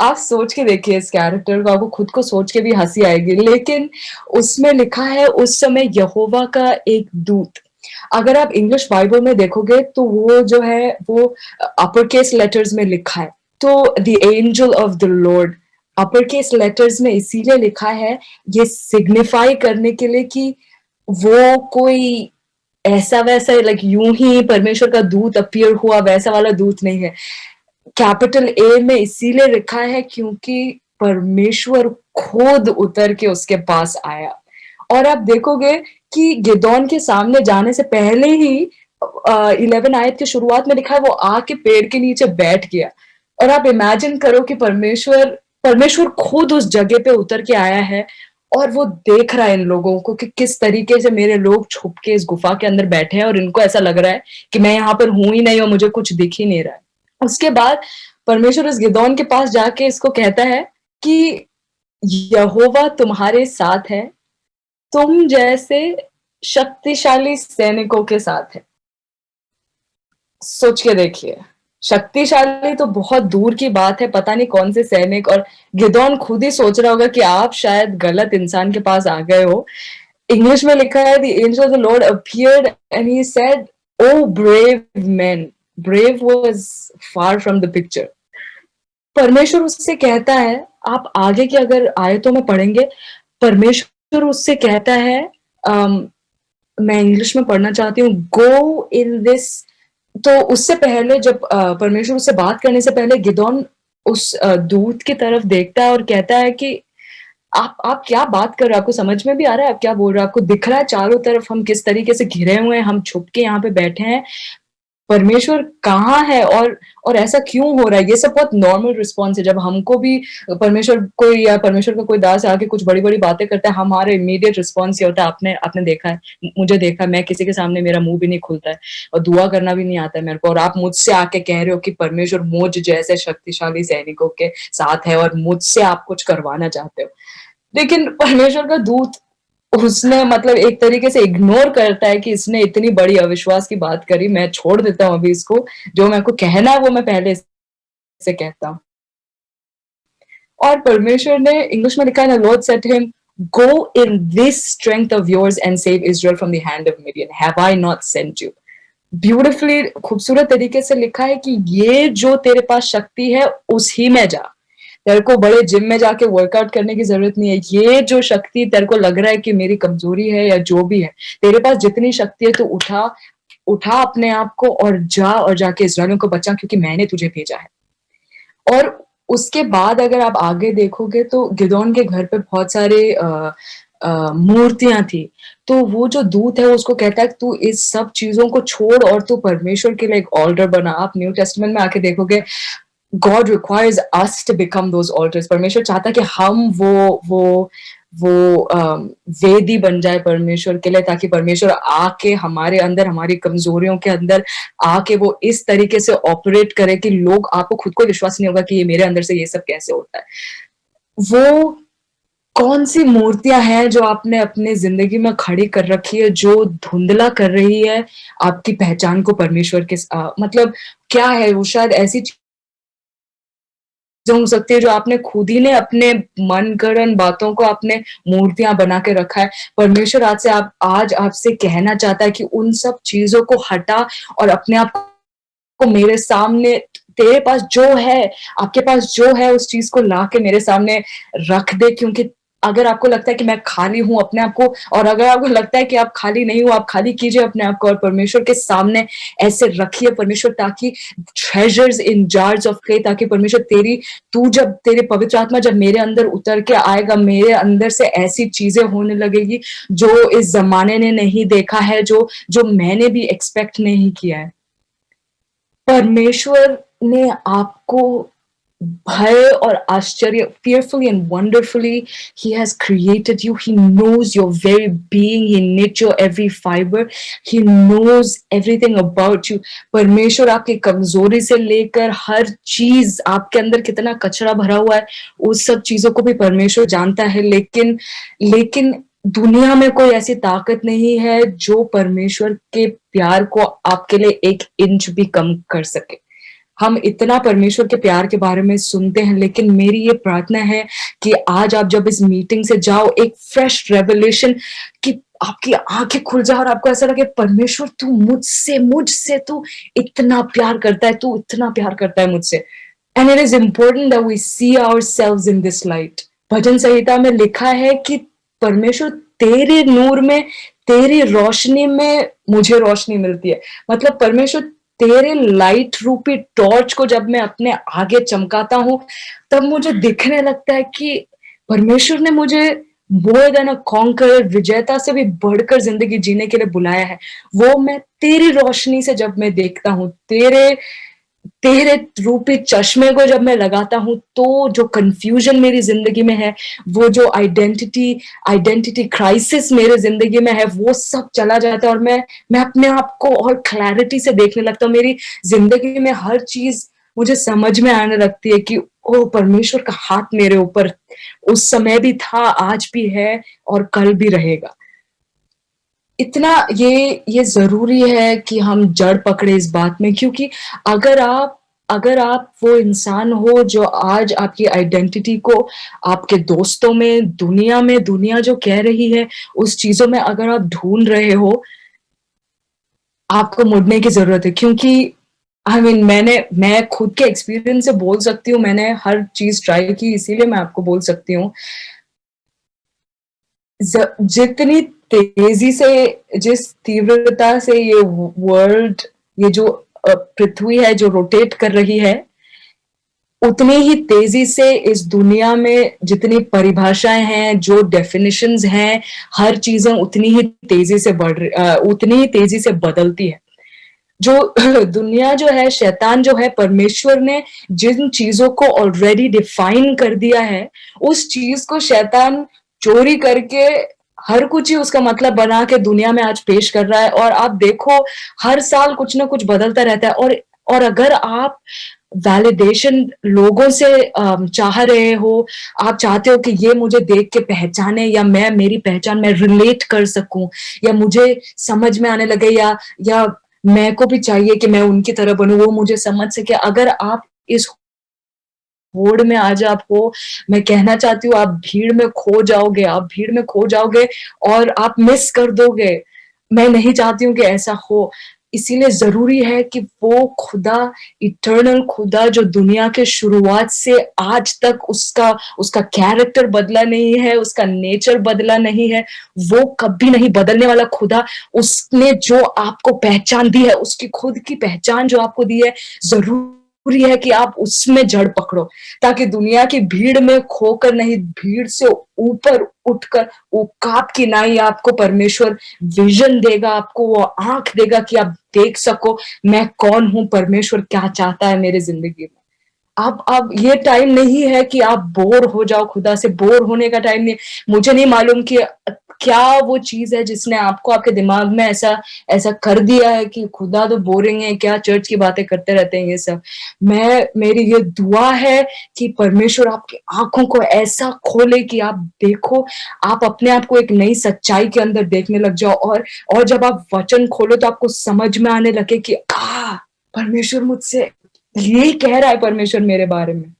आप सोच के देखिए इस कैरेक्टर को, आपको खुद को सोच के भी हंसी आएगी। लेकिन उसमें लिखा है उस समय यहोवा का एक दूत। अगर आप इंग्लिश बाइबल में देखोगे तो वो जो है वो अपर केस लेटर्स में लिखा है। तो the angel of the Lord upper case letters में इसीलिए लिखा है, ये सिग्निफाई करने के लिए कि वो कोई ऐसा वैसा लाइक यूं ही परमेश्वर का दूत अपीयर हुआ वैसा वाला दूत नहीं है। कैपिटल ए में इसीलिए लिखा है क्योंकि परमेश्वर खुद उतर के उसके पास आया। और आप देखोगे कि गिदोन के सामने जाने से पहले ही 11 आयत की शुरुआत में लिखा है वो आके पेड़ के नीचे बैठ गया। और आप इमेजिन करो कि परमेश्वर परमेश्वर खुद उस जगह पे उतर के आया है और वो देख रहा है इन लोगों को कि किस तरीके से मेरे लोग छुप के इस गुफा के अंदर बैठे हैं और इनको ऐसा लग रहा है कि मैं यहाँ पर हूं ही नहीं और मुझे कुछ दिख ही नहीं रहा है। उसके बाद परमेश्वर इस गिदोन के पास जाके इसको कहता है कि यहोवा तुम्हारे साथ है, तुम जैसे शक्तिशाली सैनिकों के साथ है। सोच के देखिए, शक्तिशाली तो बहुत दूर की बात है, पता नहीं कौन से सैनिक। और गिदोन खुद ही सोच रहा होगा कि आप शायद गलत इंसान के पास आ गए हो। इंग्लिश में लिखा है the angel of the Lord appeared and he said, "Oh brave men." Brave was far from the picture. परमेश्वर उससे कहता है, आप आगे की अगर आयतों में पढ़ेंगे, परमेश्वर उससे कहता है, मैं इंग्लिश में पढ़ना चाहती हूँ, गो इन दिस। तो उससे पहले जब परमेश्वर उससे बात करने से पहले गिदोन उस दूत की तरफ देखता है और कहता है कि आप क्या बात कर रहे हो, आपको समझ में भी आ रहा है आप क्या बोल रहे हो, आपको दिख रहा है चारों तरफ हम किस तरीके से घिरे हुए हैं, हम छुप के यहाँ पे बैठे हैं, परमेश्वर कहाँ है और ऐसा क्यों हो रहा है। ये सब बहुत नॉर्मल रिस्पॉन्स है। जब हमको भी परमेश्वर कोई या परमेश्वर का कोई दास आके कुछ बड़ी बड़ी बातें करता है, हमारे इमीडिएट रिस्पॉन्स ये होता है, आपने देखा है, मुझे देखा है, मैं किसी के सामने मेरा मुंह भी नहीं खुलता है और दुआ करना भी नहीं आता है मेरे को, और आप मुझसे आके कह रहे हो कि परमेश्वर मुझ जैसे शक्तिशाली सैनिकों के साथ है और मुझसे आप कुछ करवाना चाहते हो। लेकिन परमेश्वर का दूत उसने मतलब एक तरीके से इग्नोर करता है कि इसने इतनी बड़ी अविश्वास की बात करी, मैं छोड़ देता हूँ अभी इसको, जो मेरे को कहना है वो मैं पहले से कहता हूँ। और परमेश्वर ने इंग्लिश में लिखा है, the Lord said to him, go in this strength of yours and save Israel from the hand of Midian. Have I not sent you? Beautifully खूबसूरत तरीके से लिखा है कि ये जो तेरे पास शक्ति है उसी में जा, तेरे को बड़े जिम में जाके वर्कआउट करने की जरूरत नहीं है। ये जो शक्ति तेरे को लग रहा है कि मेरी कमजोरी है या जो भी है, तेरे पास जितनी शक्ति है तो उठा अपने आप को और जा और जाके इस्राएलियों को बचा, क्योंकि मैंने तुझे भेजा है। और उसके बाद अगर आप आगे देखोगे तो गिदोन के घर पे बहुत सारे मूर्तियां थी। तो वो जो दूत है उसको कहता है कि तू इस सब चीजों को छोड़ और तू परमेश्वर के लिए एक ऑल्टर बना। आप न्यू टेस्टमेंट में आके देखोगे, God requires us to become those altars. परमेश्वर चाहता है कि हम वो वेदी बन जाए परमेश्वर के लिए, ताकि परमेश्वर आके हमारे अंदर, हमारी कमजोरियों के अंदर आके वो इस तरीके से ऑपरेट करे कि लोग, आपको खुद को विश्वास नहीं होगा कि ये मेरे अंदर से ये सब कैसे होता है। वो कौन सी मूर्तियां हैं जो आपने अपनी जिंदगी में खड़ी कर रखी है, जो धुंधला कर रही है आपकी पहचान को परमेश्वर के मतलब क्या है वो? शायद ऐसी हो सकती है जो आपने खुद ही ने अपने मन गढ़ंत बातों को आपने मूर्तियां बना के रखा है। परमेश्वर आज आपसे कहना चाहता है कि उन सब चीजों को हटा और अपने आप को मेरे सामने, तेरे पास जो है, आपके पास जो है उस चीज को ला के मेरे सामने रख दे। क्योंकि अगर आपको लगता है कि मैं खाली हूं अपने आप को, और अगर आपको लगता है कि आप खाली नहीं हो, आप खाली कीजिए अपने आप को और परमेश्वर के सामने ऐसे रखिए परमेश्वर, ताकि treasures in jars of clay, ताकि परमेश्वर तेरे पवित्र आत्मा जब मेरे अंदर उतर के आएगा, मेरे अंदर से ऐसी चीजें होने लगेगी जो इस जमाने ने नहीं देखा है, जो मैंने भी एक्सपेक्ट नहीं किया है। परमेश्वर ने आपको भय और आश्चर्य, fearfully and wonderfully he has created you. He knows your very being. He knit your every fiber. He knows everything about you. परमेश्वर आपकी कमजोरी से लेकर हर चीज, आपके अंदर कितना कचरा भरा हुआ है, उस सब चीजों को भी परमेश्वर जानता है। लेकिन दुनिया में कोई ऐसी ताकत नहीं है जो परमेश्वर के प्यार को आपके लिए 1 इंच भी कम कर सके। हम इतना परमेश्वर के प्यार के बारे में सुनते हैं, लेकिन मेरी ये प्रार्थना है कि आज आप जब इस मीटिंग से जाओ, एक फ्रेश रेवलेशन कि आपकी आंखें खुल जाए और आपको ऐसा लगे परमेश्वर तू मुझसे तू इतना प्यार करता है, तू इतना प्यार करता है मुझसे। And it is important that we see ourselves in this light. भजन संहिता में लिखा है कि परमेश्वर तेरे नूर में, तेरी रोशनी में मुझे रोशनी मिलती है। मतलब परमेश्वर तेरे लाइट रूपी टॉर्च को जब मैं अपने आगे चमकाता हूँ, तब मुझे दिखने लगता है कि परमेश्वर ने मुझे मोर देन अ कॉन्करर, विजेता से भी बढ़कर जिंदगी जीने के लिए बुलाया है। वो मैं तेरी रोशनी से जब मैं देखता हूँ, तेरे तेरे रूपी चश्मे को जब मैं लगाता हूँ, तो जो कंफ्यूजन मेरी जिंदगी में है, वो जो आइडेंटिटी क्राइसिस मेरे जिंदगी में है, वो सब चला जाता है और मैं अपने आप को और क्लैरिटी से देखने लगता हूँ। मेरी जिंदगी में हर चीज मुझे समझ में आने लगती है कि ओ, परमेश्वर का हाथ मेरे ऊपर उस समय भी था, आज भी है और कल भी रहेगा। इतना ये ज़रूरी है कि हम जड़ पकड़े इस बात में, क्योंकि अगर आप वो इंसान हो जो आज आपकी आइडेंटिटी को आपके दोस्तों में, दुनिया जो कह रही है, उस चीज़ों में अगर आप ढूँढ रहे हो, आपको मुड़ने की ज़रूरत है। क्योंकि मैं खुद के एक्सपीरियंस से बोल सकती हूँ, मैंने हर चीज़ ट्राई की, इसीलिए मैं आपको बोल सकती हूँ। जितनी तेजी से, जिस तीव्रता से ये वर्ल्ड, ये जो पृथ्वी है जो रोटेट कर रही है, उतनी ही तेजी से इस दुनिया में जितनी परिभाषाएं हैं, जो डेफिनेशंस हैं, हर चीजें उतनी ही तेजी से उतनी ही तेजी से बदलती है। जो दुनिया जो है, शैतान जो है, परमेश्वर ने जिन चीजों को ऑलरेडी डिफाइन कर दिया है, उस चीज को शैतान चोरी करके हर कुछ ही उसका मतलब बना के दुनिया में आज पेश कर रहा है। और आप देखो, हर साल कुछ ना कुछ बदलता रहता है। और अगर आप वैलिडेशन लोगों से चाह रहे हो, आप चाहते हो कि ये मुझे देख के पहचाने, या मेरी पहचान मैं रिलेट कर सकूं, या मुझे समझ में आने लगे, या मैं को भी चाहिए कि मैं उनकी तरह बनूं, वो मुझे समझ सके। अगर आप इस होड़ में आज आप हो, मैं कहना चाहती हूँ, आप भीड़ में खो जाओगे, और आप मिस कर दोगे। मैं नहीं चाहती हूँ कि ऐसा हो। इसीलिए जरूरी है कि वो खुदा, इटर्नल खुदा, जो दुनिया के शुरुआत से आज तक उसका कैरेक्टर बदला नहीं है, उसका नेचर बदला नहीं है, वो कभी नहीं बदलने वाला खुदा, उसने जो आपको पहचान दी है, उसकी खुद की पहचान जो आपको दी है, जरूरी है कि आप उसमें जड़ पकड़ो, ताकि दुनिया की भीड़ में खोकर नहीं, भीड़ से ऊपर उठकर उकाब की नाई आपको परमेश्वर विजन देगा, आपको वो आंख देगा कि आप देख सको मैं कौन हूं, परमेश्वर क्या चाहता है मेरे जिंदगी में। अब ये टाइम नहीं है कि आप बोर हो जाओ, खुदा से बोर होने का टाइम नहीं। मुझे नहीं मालूम कि क्या वो चीज है जिसने आपको, आपके दिमाग में ऐसा ऐसा कर दिया है कि खुदा तो बोरिंग है, क्या चर्च की बातें करते रहते हैं ये सब। मेरी ये दुआ है कि परमेश्वर आपकी आंखों को ऐसा खोले कि आप देखो, आप अपने आप को एक नई सच्चाई के अंदर देखने लग जाओ। और जब आप वचन खोलो तो आपको समझ में आने लगे कि परमेश्वर मुझसे ये कह रहा है, परमेश्वर मेरे बारे में।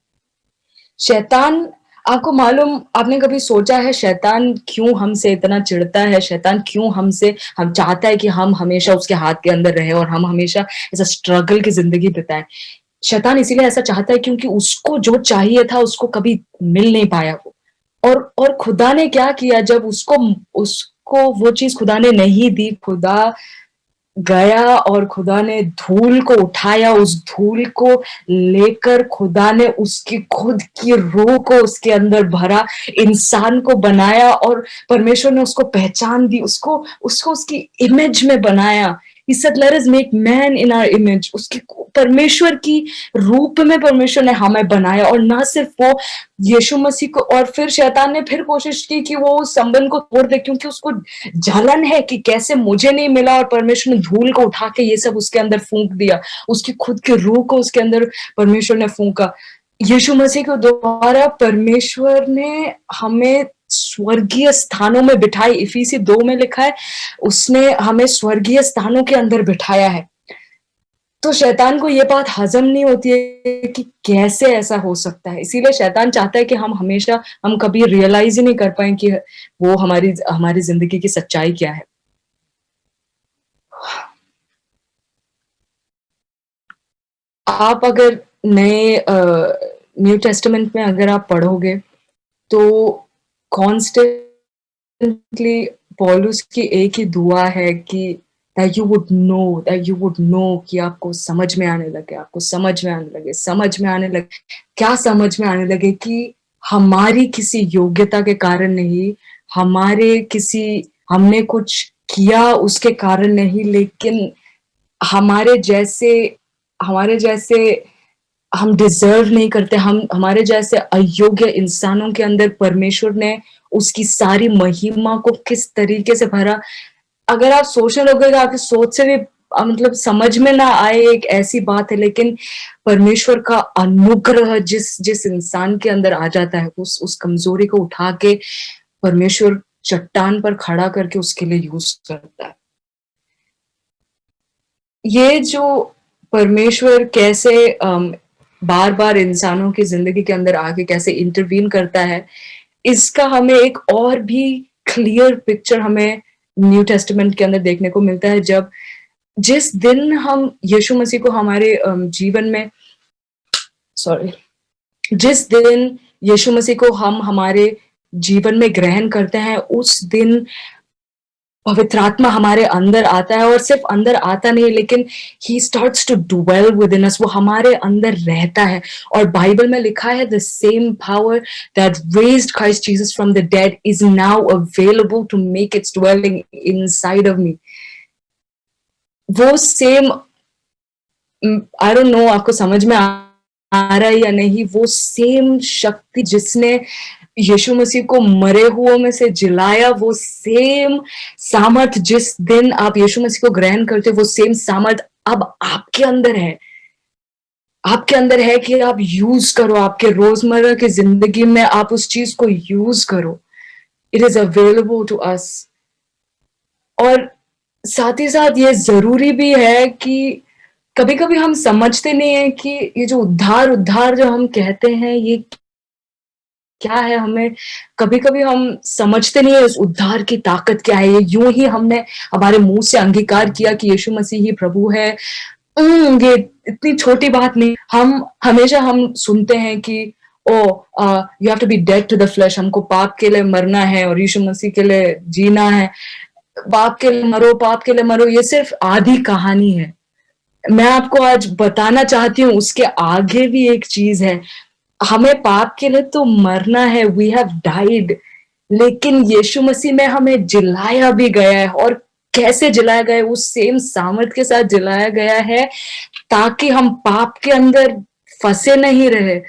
शैतान, आपको मालूम, आपने कभी सोचा है शैतान क्यों हमसे इतना चिढ़ता है? शैतान क्यों हम चाहता है कि हम हमेशा उसके हाथ के अंदर रहे और हम हमेशा ऐसा स्ट्रगल की जिंदगी बिताएं? शैतान इसीलिए ऐसा चाहता है क्योंकि उसको जो चाहिए था उसको कभी मिल नहीं पाया वो। और खुदा ने क्या किया, जब उसको उसको वो चीज खुदा ने नहीं दी, खुदा गया और खुदा ने धूल को उठाया, उस धूल को लेकर खुदा ने उसकी खुद की रूह को उसके अंदर भरा, इंसान को बनाया, और परमेश्वर ने उसको पहचान दी, उसको उसको उसकी इमेज में बनाया। He said, let us make man in our image. उसकी परमेश्वर की रूप में परमेश्वर ने हमें बनाया। और ना सिर्फ वो, यीशु मसीह को, और फिर शैतान ने फिर कोशिश की कि वो उस संबंध को तोड़ दे, क्योंकि उसको जलन है कि कैसे मुझे नहीं मिला, और परमेश्वर ने धूल को उठा के ये सब उसके अंदर फूंक दिया, उसकी खुद की रूह को उसके अंदर परमेश्वर ने फूंका। यीशु मसीह के द्वारा परमेश्वर ने हमें स्वर्गीय स्थानों में बिठाई। इफिसी 2 में लिखा है, उसने हमें स्वर्गीय स्थानों के अंदर बिठाया है। तो शैतान को ये बात हजम नहीं होती है कि कैसे ऐसा हो सकता है। इसीलिए शैतान चाहता है कि हम कभी रियलाइज ही नहीं कर पाए कि वो हमारी जिंदगी की सच्चाई क्या है। आप अगर न्यू टेस्टामेंट में अगर आप पढ़ोगे तो कॉन्स्टेंटली पौलुस की एक ही दुआ है कि that you would know कि आपको समझ में आने लगे। क्या समझ में आने लगे कि हमारी किसी योग्यता के कारण नहीं, हमने कुछ किया उसके कारण नहीं, लेकिन हमारे जैसे हम डिजर्व नहीं करते, हमारे जैसे अयोग्य इंसानों के अंदर परमेश्वर ने उसकी सारी महिमा को किस तरीके से भरा। अगर आप सोचने लगोगे, आपकी सोच से भी मतलब समझ में ना आए, एक ऐसी बात है, लेकिन परमेश्वर का अनुग्रह जिस इंसान के अंदर आ जाता है, उस कमजोरी को उठा के परमेश्वर चट्टान पर खड़ा करके उसके लिए यूज करता है। ये जो परमेश्वर कैसे बार बार इंसानों की जिंदगी के अंदर आके कैसे इंटरवीन करता है, इसका हमें एक और भी क्लियर पिक्चर हमें न्यू टेस्टामेंट के अंदर देखने को मिलता है। जिस दिन हम यीशु मसीह को हमारे जीवन में जिस दिन यीशु मसीह को हम हमारे जीवन में ग्रहण करते हैं, उस दिन पवित्र आत्मा हमारे अंदर आता है, और सिर्फ अंदर आता नहीं, लेकिन he starts to dwell within us, वो हमारे अंदर रहता है। और बाइबल में लिखा है, the same power that raised Christ Jesus from the dead is now available to make its dwelling inside of me। वो सेम, आई डोंट नो आपको समझ में आ रहा है या नहीं, वो सेम शक्ति जिसने यीशु मसीह को मरे हुओं में से जिलाया, वो सेम सामर्थ जिस दिन आप यीशु मसीह को ग्रहण करते हो, वो सेम सामर्थ अब आपके अंदर है। आपके अंदर है कि आप यूज करो, आपके रोजमर्रा की जिंदगी में आप उस चीज को यूज करो। It is available to us. और साथ ही साथ ये जरूरी भी है कि कभी कभी हम समझते नहीं है कि ये जो उद्धार जो हम कहते हैं, ये क्या है। हमें कभी कभी हम समझते नहीं है इस उद्धार की ताकत क्या है। ये यूं ही हमने हमारे मुंह से अंगीकार किया कि यीशु मसीह ही प्रभु है, ये इतनी छोटी बात नहीं। हमेशा हम सुनते हैं कि you have to be dead to the flesh, हमको पाप के लिए मरना है और यीशु मसीह के लिए जीना है। पाप के लिए मरो, ये सिर्फ आधी कहानी है। मैं आपको आज बताना चाहती हूँ उसके आगे भी एक चीज है। हमें पाप के लिए तो मरना है, वी हैव डाइड, लेकिन यीशु मसीह में हमें जिलाया भी गया है। और कैसे जिलाया गया है? उस सेम सामर्थ के साथ जिलाया गया है, ताकि हम पाप के अंदर फंसे नहीं रहे।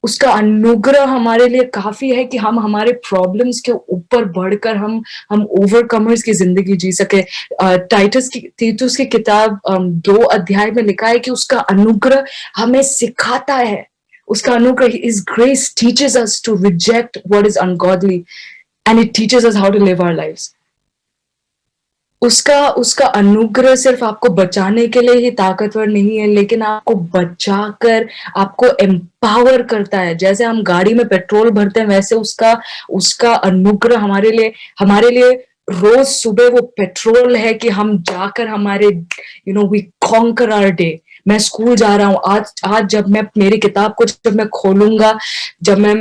उसका अनुग्रह हमारे लिए काफी है कि हम हमारे प्रॉब्लम्स के ऊपर बढ़कर हम ओवरकमर्स की जिंदगी जी सके। तीतुस की किताब 2 अध्याय में लिखा है कि उसका अनुग्रह हमें सिखाता है। उसका अनुग्रह, His grace teaches us to reject what is ungodly and it teaches us how to live our lives। उसका अनुग्रह सिर्फ आपको बचाने के लिए ही ताकतवर नहीं है, लेकिन आपको बचाकर आपको एम्पावर करता है। जैसे हम गाड़ी में पेट्रोल भरते हैं, वैसे उसका अनुग्रह हमारे लिए रोज सुबह वो पेट्रोल है कि हम जाकर हमारे वी कॉन्कर आवर डे। मैं स्कूल जा रहा हूँ आज जब मैं मेरी किताब को जब मैं खोलूंगा, जब मैं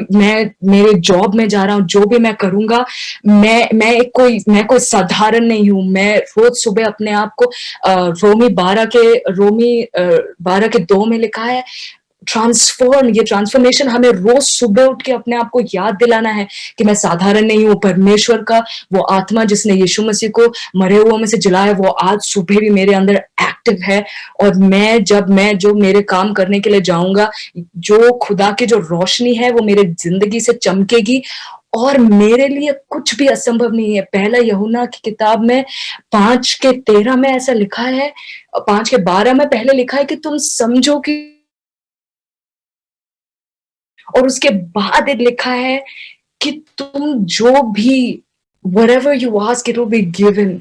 मेरे जॉब में जा रहा हूँ, जो भी मैं करूंगा, मैं कोई साधारण नहीं हूँ। मैं रोज सुबह अपने आप को रोमी 12:2 में लिखा है, ये ट्रांसफॉर्मेशन हमें रोज सुबह उठ के अपने आप को याद दिलाना है कि मैं साधारण नहीं हूँ। परमेश्वर का वो आत्मा जिसने यीशु मसीह को मरे हुओं में से जिलाया, वो आज सुबह भी मेरे अंदर एक्टिव है। और मैं जो मेरे काम करने के लिए जाऊंगा, जो खुदा की जो रोशनी है वो मेरे जिंदगी से चमकेगी और मेरे लिए कुछ भी असंभव नहीं है। पहला यूहन्ना की किताब में 5:13 में ऐसा लिखा है, 5:12 में पहले लिखा है कि तुम समझो कि, और उसके बाद लिखा है कि तुम जो भी whatever you ask it will be given।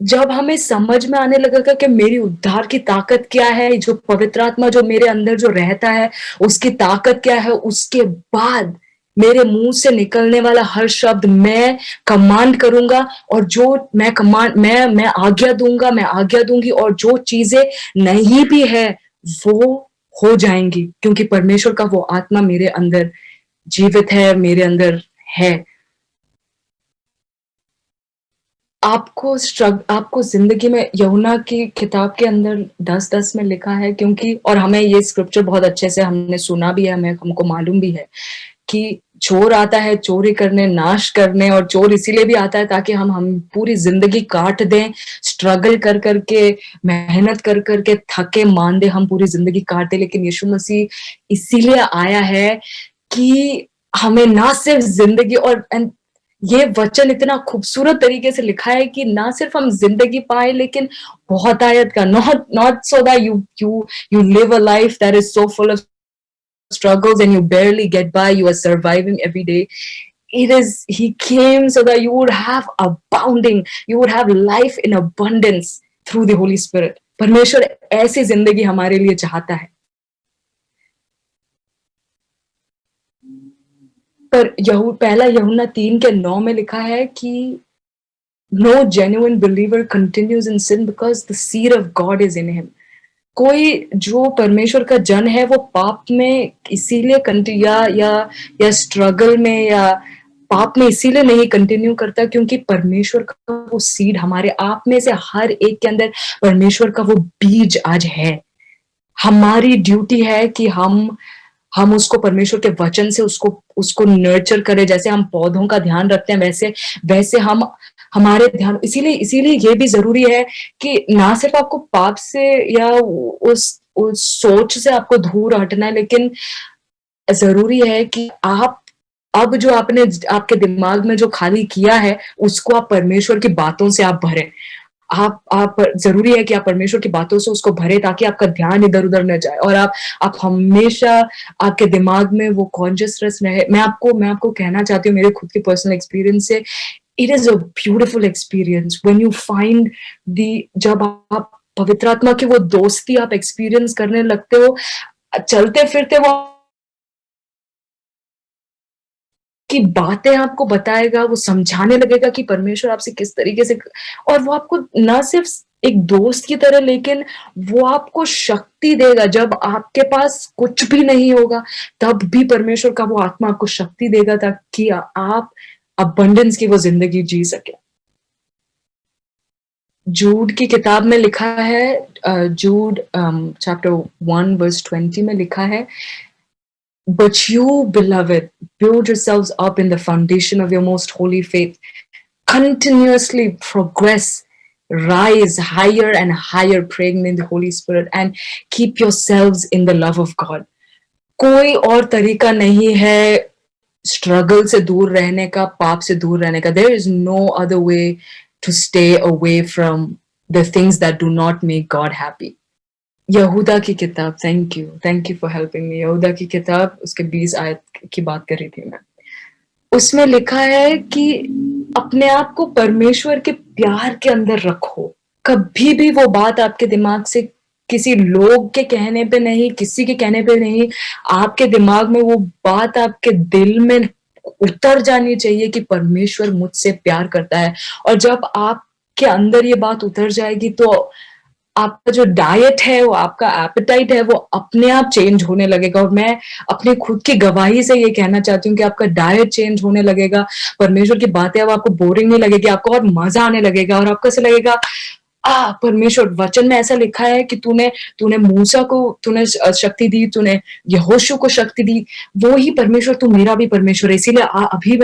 जब हमें समझ में आने लगेगा कि मेरी उद्धार की ताकत क्या है, जो पवित्र आत्मा जो मेरे अंदर जो रहता है उसकी ताकत क्या है, उसके बाद मेरे मुंह से निकलने वाला हर शब्द मैं कमांड करूंगा, और जो मैं आज्ञा दूंगी, और जो चीजें नहीं भी है वो हो जाएंगी, क्योंकि परमेश्वर का वो आत्मा मेरे अंदर जीवित है, मेरे अंदर है। आपको जिंदगी में यूहन्ना की किताब के अंदर 10:10 में लिखा है, क्योंकि और हमें ये स्क्रिप्चर बहुत अच्छे से हमने सुना भी है, हमें हमको मालूम भी है कि चोर आता है चोरी करने, नाश करने, और चोर इसीलिए भी आता है ताकि हम पूरी जिंदगी काट दें, स्ट्रगल कर करके, मेहनत कर करके, थके मांदे हम पूरी जिंदगी काट दें। लेकिन यीशु मसीह इसीलिए आया है कि हमें ना सिर्फ जिंदगी, और ये वचन इतना खूबसूरत तरीके से लिखा है कि ना सिर्फ हम जिंदगी पाए, लेकिन बहुत आयत का, not not so that you live a life that is so full of struggles and you barely get by, you are surviving every day. It is, he came so that you would have abounding, you would have life in abundance through the Holy Spirit. परमेश्वर ऐसी जिंदगी हमारे लिए चाहता है। पर पहला यूहन्ना 3:9 में लिखा है कि no genuine believer continues in sin because the seed of God is in him. कोई जो परमेश्वर का जन है वो पाप में इसीलिए या स्ट्रगल में या पाप में इसीलिए नहीं कंटिन्यू करता क्योंकि परमेश्वर का वो सीड हमारे आप में से हर एक के अंदर परमेश्वर का वो बीज आज है। हमारी ड्यूटी है कि हम उसको परमेश्वर के वचन से उसको नर्चर करें। जैसे हम पौधों का ध्यान रखते हैं वैसे हम हमारे ध्यान, इसीलिए ये भी जरूरी है कि ना सिर्फ आपको पाप से या उस सोच से आपको दूर हटना है, लेकिन जरूरी है कि आप अब जो आपने आपके दिमाग में जो खाली किया है उसको आप परमेश्वर की बातों से आप भरें। आप जरूरी है कि आप परमेश्वर की बातों से उसको भरे ताकि आपका ध्यान इधर उधर न जाए और आप हमेशा आपके दिमाग में वो कॉन्शियसनेस रहे। मैं आपको कहना चाहती हूँ मेरे खुद के पर्सनल एक्सपीरियंस से, it is a beautiful experience when you find जब आप पवित्र आत्मा की वो दोस्ती आप एक्सपीरियंस करने लगते हो, चलते फिरते वो की बातें आपको बताएगा, वो समझाने लगेगा कि परमेश्वर आपसे किस तरीके से, और वो आपको ना सिर्फ एक दोस्त की तरह, लेकिन वो आपको शक्ति देगा। जब आपके पास कुछ भी नहीं होगा तब भी परमेश्वर का वो आत्मा आपको शक्ति देगा ताकि आप अबंडेंस की वो जिंदगी जी सके। जूड की किताब में लिखा है, जूड चैप्टर 1 वर्स 20 में लिखा है, But you, beloved, build yourselves up in the foundation of your most holy faith. Continuously progress, rise higher and higher, praying in the Holy Spirit, and keep yourselves in the love of God. कोई और तरीका नहीं है struggle से दूर रहने का, पाप से दूर रहने का। There is no other way to stay away from the things that do not make God happy. यहूदा की किताब, thank you for helping me. यहूदा की किताब उसके 20 आयत की बात कर रही थी मैं। उसमें लिखा है कि अपने आप को परमेश्वर के प्यार के अंदर रखो। कभी भी वो बात आपके दिमाग से किसी लोग के कहने पे नहीं, किसी के कहने पे नहीं, आपके दिमाग में वो बात आपके दिल में उतर जानी चाहिए कि परमेश्वर मुझसे प्यार करता है। और जब आपके अंदर ये बात उतर जाएगी तो आपका जो डाइट है, वो आपका एपेटाइट है, वो अपने आप चेंज होने लगेगा। और मैं अपनी खुद की गवाही से ये कहना चाहती हूँ कि आपका डाइट चेंज होने लगेगा। परमेश्वर की बातें अब आपको बोरिंग नहीं लगेगी, आपको और मजा आने लगेगा और आपको ऐसा लगेगा परमेश्वर, वचन में ऐसा लिखा है कि तूने मूसा को तूने शक्ति दी, तूने यहोशू को शक्ति दी, वो ही परमेश्वर तू मेरा भी परमेश्वर है। इसीलिए अभी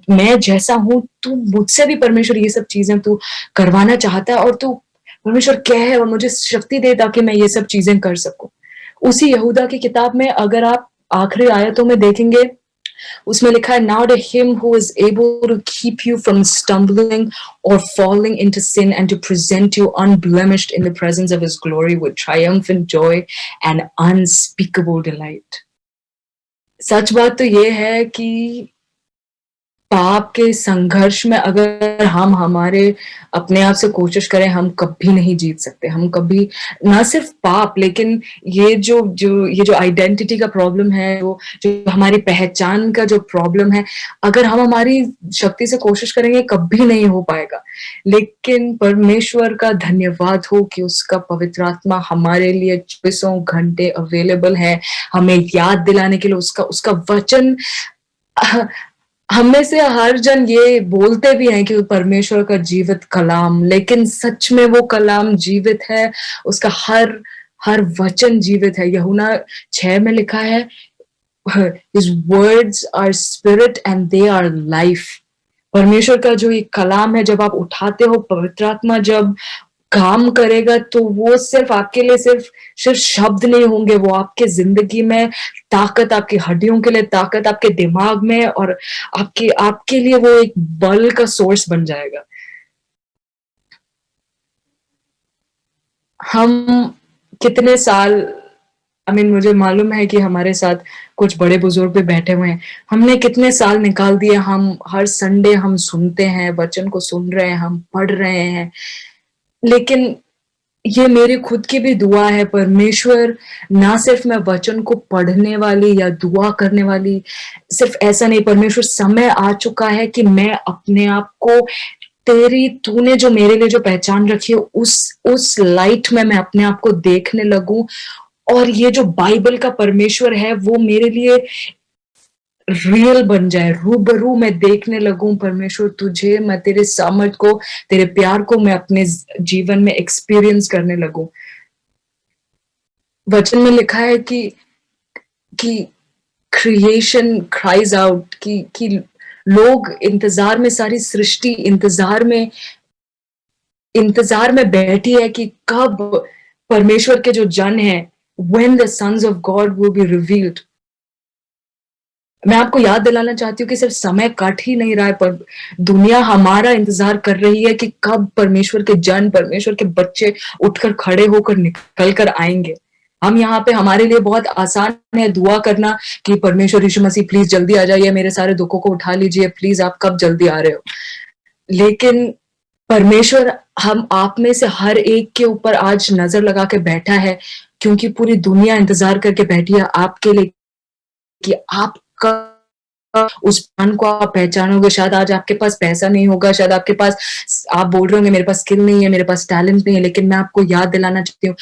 मैं जैसा हूँ, तू मुझसे भी परमेश्वर ये सब चीजें तू करवाना चाहता है, और तू परमेश्वर क्या है और मुझे शक्ति दे ताकि मैं ये सब चीजें कर सकूं। उसी यहूदा की किताब में अगर आप आखिरी आयतों में देखेंगे, उसमें लिखा है, now to him who is able to keep you from stumbling or falling into sin and to present you unblemished in the presence of his glory with triumphant joy and unspeakable delight. सच बात तो ये है कि पाप के संघर्ष में अगर हम हमारे अपने आप से कोशिश करें, हम कभी नहीं जीत सकते। हम कभी, ना सिर्फ पाप, लेकिन ये जो आइडेंटिटी का प्रॉब्लम है, जो हमारी पहचान का जो प्रॉब्लम है, अगर हम हमारी शक्ति से कोशिश करेंगे कभी नहीं हो पाएगा। लेकिन परमेश्वर का धन्यवाद हो कि उसका पवित्र आत्मा हमारे लिए 24 घंटे अवेलेबल है, हमें याद दिलाने के लिए। उसका वचन हम में से हर जन ये बोलते भी हैं कि परमेश्वर का जीवित कलाम, लेकिन सच में वो कलाम जीवित है, उसका हर हर वचन जीवित है। यूहन्ना 6 में लिखा है, His words are spirit and they are life. परमेश्वर का जो ये कलाम है, जब आप उठाते हो, पवित्र आत्मा जब काम करेगा, तो वो सिर्फ आपके लिए सिर्फ सिर्फ शब्द नहीं होंगे, वो आपके जिंदगी में ताकत, आपकी हड्डियों के लिए ताकत, आपके दिमाग में, और आपके आपके लिए वो एक बल का सोर्स बन जाएगा। हम कितने साल, मुझे मालूम है कि हमारे साथ कुछ बड़े बुजुर्ग भी बैठे हुए हैं। हमने कितने साल निकाल दिए, हम हर संडे हम सुनते हैं, वचन को सुन रहे हैं, हम पढ़ रहे हैं, लेकिन ये मेरी खुद की भी दुआ है, परमेश्वर ना सिर्फ मैं वचन को पढ़ने वाली या दुआ करने वाली, सिर्फ ऐसा नहीं, परमेश्वर समय आ चुका है कि मैं अपने आप को तूने जो मेरे लिए जो पहचान रखी है, उस लाइट में मैं अपने आप को देखने लगूं, और ये जो बाइबल का परमेश्वर है वो मेरे लिए रियल बन जाए, रूबरू मैं देखने लगूं। परमेश्वर तुझे, मैं तेरे सामर्थ को, तेरे प्यार को मैं अपने जीवन में एक्सपीरियंस करने लगूं। वचन में लिखा है कि क्रिएशन क्राइज आउट, कि लोग इंतजार में, सारी सृष्टि इंतजार में बैठी है कि कब परमेश्वर के जो जन हैं, when the sons of God will be revealed। मैं आपको याद दिलाना चाहती हूँ कि सिर्फ समय कट ही नहीं रहा है, पर दुनिया हमारा इंतजार कर रही है कि कब परमेश्वर के जन, परमेश्वर के बच्चे उठकर खड़े होकर निकल कर आएंगे। हम यहाँ पे, हमारे लिए बहुत आसान है दुआ करना कि परमेश्वर यीशु मसीह प्लीज जल्दी आ जाइए, मेरे सारे दुखों को उठा लीजिए, प्लीज आप कब जल्दी आ रहे हो। लेकिन परमेश्वर हम आप में से हर एक के ऊपर आज नजर लगा के बैठा है, क्योंकि पूरी दुनिया इंतजार करके बैठी है आपके लिए कि आपका उस प्लान को आप पहचानोगे। शायद आज आपके पास पैसा नहीं होगा, शायद आपके पास, आप बोल रहे होंगे मेरे पास स्किल नहीं है, मेरे पास टैलेंट नहीं है, लेकिन मैं आपको याद दिलाना चाहती हूँ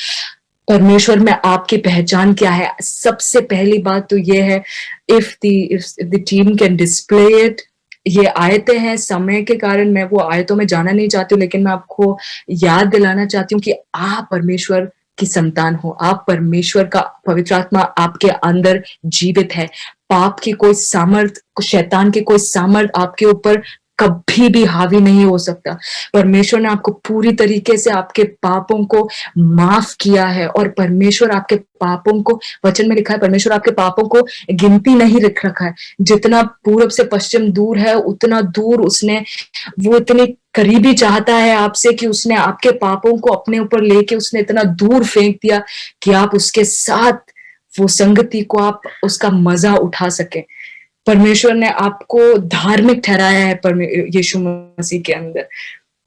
परमेश्वर में आपकी पहचान क्या है। सबसे पहली बात तो ये है, if the team can display it, ये आयतें हैं, समय के कारण मैं वो आयतों में जाना नहीं चाहती हूँ, लेकिन मैं आपको याद दिलाना चाहती हूँ कि आप परमेश्वर की संतान हो, आप परमेश्वर का, पवित्र आत्मा आपके अंदर जीवित है। पाप की कोई सामर्थ, शैतान की कोई सामर्थ आपके ऊपर कभी भी हावी नहीं हो सकता। परमेश्वर ने आपको पूरी तरीके से आपके पापों को माफ किया है, और परमेश्वर आपके पापों को, वचन में लिखा है, परमेश्वर आपके पापों को गिनती नहीं रख रखा है। जितना पूरब से पश्चिम दूर है, उतना दूर उसने, वो इतनी करीबी चाहता है आपसे कि उसने आपके पापों को अपने ऊपर लेके उसने इतना दूर फेंक दिया कि आप उसके साथ वो संगति को, आप उसका मजा उठा सके। परमेश्वर ने आपको धार्मिक ठहराया है यीशु मसीह के अंदर।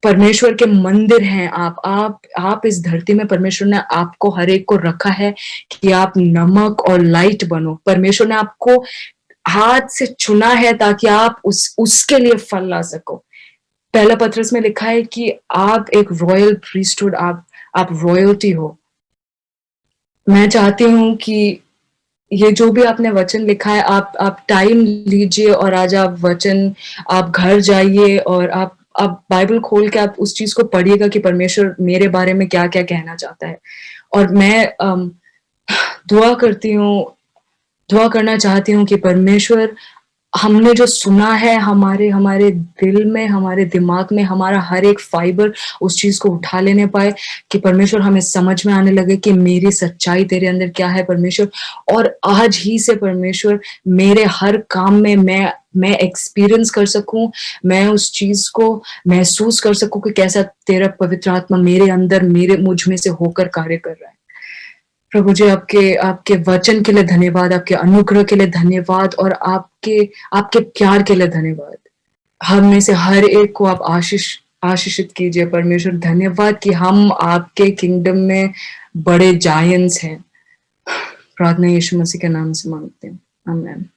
परमेश्वर के मंदिर हैं आप इस धरती में, परमेश्वर ने आपको हर एक को रखा है कि आप नमक और लाइट बनो। परमेश्वर ने आपको हाथ से चुना है ताकि आप उसके लिए फल ला सको। पहला पत्रस में लिखा है कि आप एक रॉयल प्रीस्टहुड, आप रॉयल्टी हो। मैं चाहती हूँ कि ये जो भी आपने वचन लिखा है, आप टाइम लीजिए और आज आप वचन, आप घर जाइए और आप बाइबल खोल के आप उस चीज को पढ़िएगा कि परमेश्वर मेरे बारे में क्या क्या कहना चाहता है। और मैं दुआ करना चाहती हूँ कि परमेश्वर, हमने जो सुना है, हमारे दिल में, हमारे दिमाग में, हमारा हर एक फाइबर उस चीज को उठा लेने पाए, कि परमेश्वर हमें समझ में आने लगे कि मेरी सच्चाई तेरे अंदर क्या है परमेश्वर। और आज ही से परमेश्वर मेरे हर काम में मैं एक्सपीरियंस कर सकूं, मैं उस चीज को महसूस कर सकूं कि कैसा तेरा पवित्र आत्मा मेरे अंदर, मुझ में से होकर कार्य कर रहा है। प्रभु जी, आपके वचन के लिए धन्यवाद, आपके अनुग्रह के लिए धन्यवाद, और आपके प्यार के लिए धन्यवाद। हम में से हर एक को आप आशीषित कीजिए परमेश्वर। धन्यवाद कि हम आपके किंगडम में बड़े जायंट्स हैं। प्रार्थना यीशु मसीह के नाम से मांगते हैं, आमीन।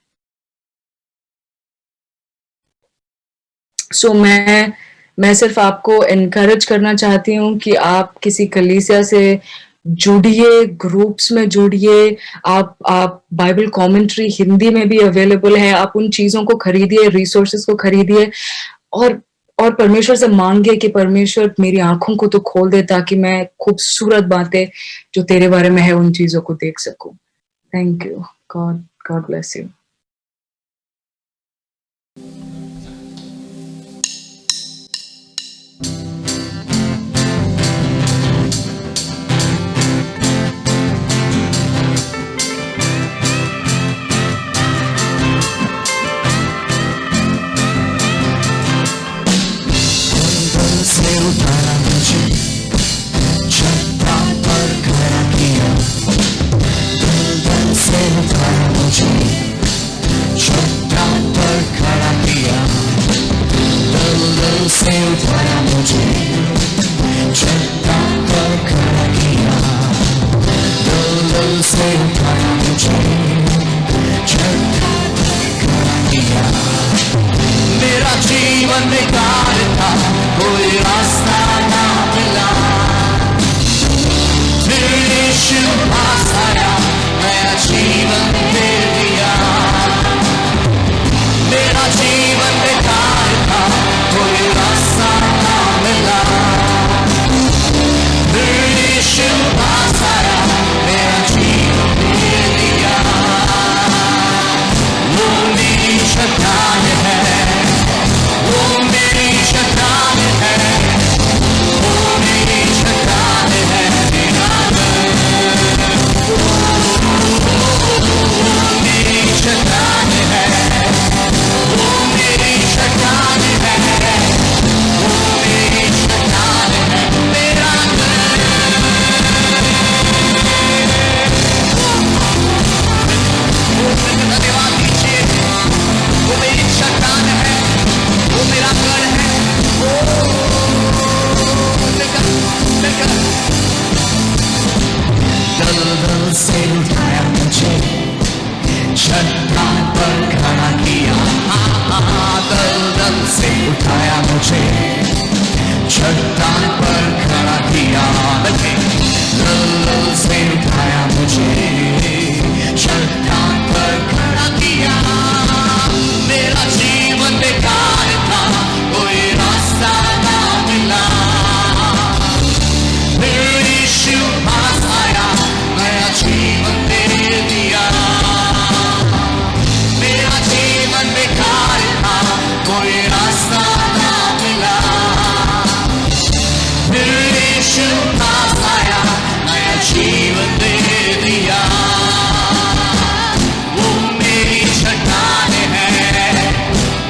सो मैं सिर्फ आपको एनकरेज करना चाहती हूँ कि आप किसी कलीसिया से जुड़िए, ग्रुप्स में जुड़िए। आप बाइबल कमेंट्री हिंदी में भी अवेलेबल है, आप उन चीज़ों को खरीदिए, रिसोर्सेज को खरीदिए और परमेश्वर से मांगे कि परमेश्वर मेरी आँखों को तो खोल दे ताकि मैं खूबसूरत बातें जो तेरे बारे में है उन चीज़ों को देख सकूँ। Thank you. God bless you. से उठाया मुझे, चट्टान पर खड़ा किया। दलदल से उठाया मुझे, चट्टान पर खड़ा किया। दलदल से उठाया मुझे, चट्टान पर खड़ा किया। दलदल से उठाया मुझे, चट्टान पर खड़ा किया। मेरा जीवन बेकार था, कोई रास्ता ना मिला। फिर यीशु पास आया, नया जीवन दे दिया। मेरा जीवन बेकार था, कोई रास्ता ना मिला। फिर यीशु पास आया, नया जीवन दे दिया। वो मेरी चट्टान है, वो मेरी चट्टान है, वो मेरी चट्टान है। मेरा वो मेरी चट्टान है, वो मेरी चट्टान है, वो मेरी चट्टान है। मेरा धन्यवाद दीजिए। वो मेरी चट्टान है, वो मेरा गढ़ है। दलदल से उठाया मुझे, चट्टान पर खड़ा किया। दलदल से उठाया मुझे, चट्टान पर खड़ा किया। दलदल से उठाया मुझे, चट्टान पर खड़ा किया। मेरा जीवन बेकार था, कोई रास्ता ना मिला। फिर यीशु पास आया, नया जीवन दे दिया। मेरा जीवन बेकार था, कोई रास्ता ना मिला। फिर यीशु पास आया, नया जीवन दे दिया। वो मेरी चट्टान है,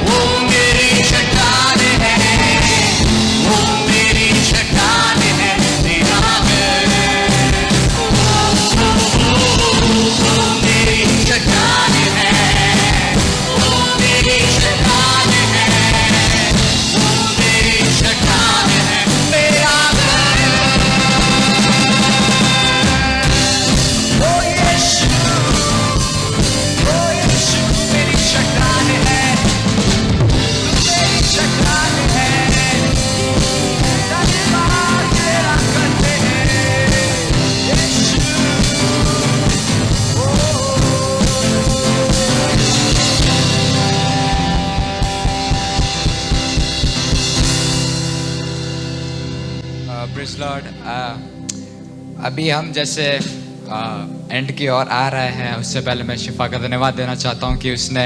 वो मेरी चट्टान है, वो मेरी चट्टान है। मेरा वो मेरी चट्टान है, वो मेरी चट्टान है, वो मेरी चट्टान है। मेरा ओ यीशु मेरी चट्टान है, मेरी चट्टान है। धन्यवाद तेरा करते हैं यीशु। Praise Lord. अभी हम जैसे एंड की ओर आ रहे हैं, उससे पहले मैं शिफा का धन्यवाद देना चाहता हूँ कि उसने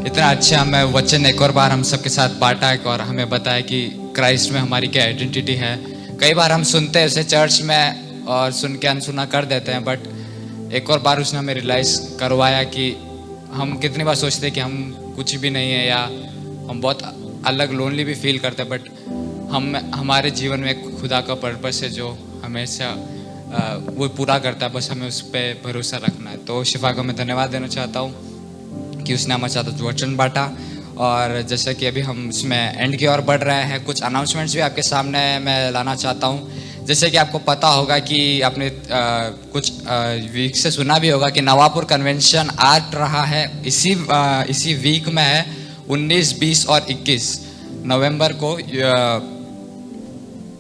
इतना अच्छा हमें वचन एक और बार हम सबके साथ बांटा और हमें बताया कि क्राइस्ट में हमारी क्या आइडेंटिटी है। कई बार हम सुनते हैं उसे चर्च में और सुन के अनसुना कर देते हैं, बट एक और बार उसने हमें रियलाइज़ करवाया कि हम कितनी बार सोचते हैं कि हम कुछ भी नहीं है या हम बहुत अलग लोनली भी फील करते हैं, बट हमारे जीवन में एक खुदा का पर्पस है जो हमेशा वो पूरा करता है, बस हमें उस पर भरोसा रखना है। तो शिफा को मैं धन्यवाद देना चाहता हूँ कि उसने हमारे साथ वचन बांटा। और जैसे कि अभी हम उसमें एंड की ओर बढ़ रहे हैं, कुछ अनाउंसमेंट्स भी आपके सामने मैं लाना चाहता हूँ। जैसे कि आपको पता होगा कि आपने कुछ वीक से सुना भी होगा कि नवापुर कन्वेंशन आ रहा है, इसी वीक में है 19, 20 और 21 नवंबर को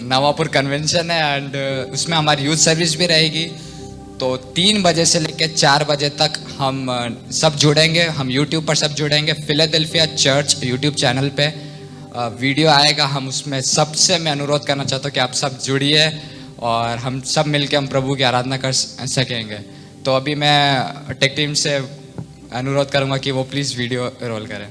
नवापुर कन्वेंशन है एंड उसमें हमारी यूथ सर्विस भी रहेगी। तो 3 बजे से लेकर 4 बजे तक हम सब जुड़ेंगे, हम यूट्यूब पर सब जुड़ेंगे। फिलाडेल्फिया चर्च यूट्यूब चैनल पे वीडियो आएगा, हम उसमें सबसे मैं अनुरोध करना चाहता हूँ कि आप सब जुड़िए और हम सब मिलके हम प्रभु की आराधना कर सकेंगे। तो अभी मैं टेक टीम से अनुरोध करूँगा कि वो प्लीज़ वीडियो रोल करें।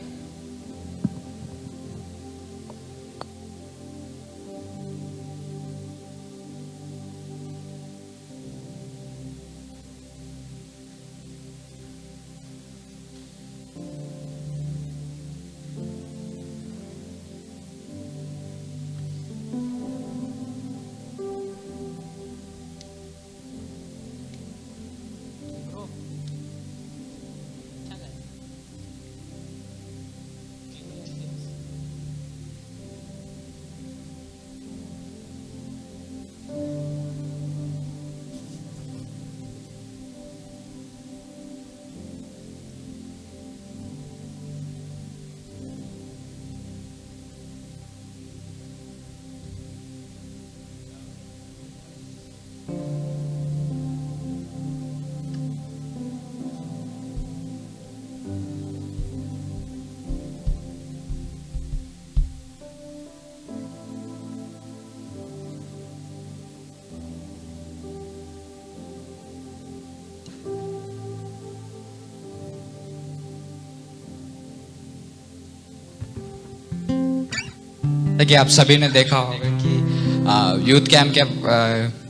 कि आप सभी ने देखा होगा कि यूथ कैंप के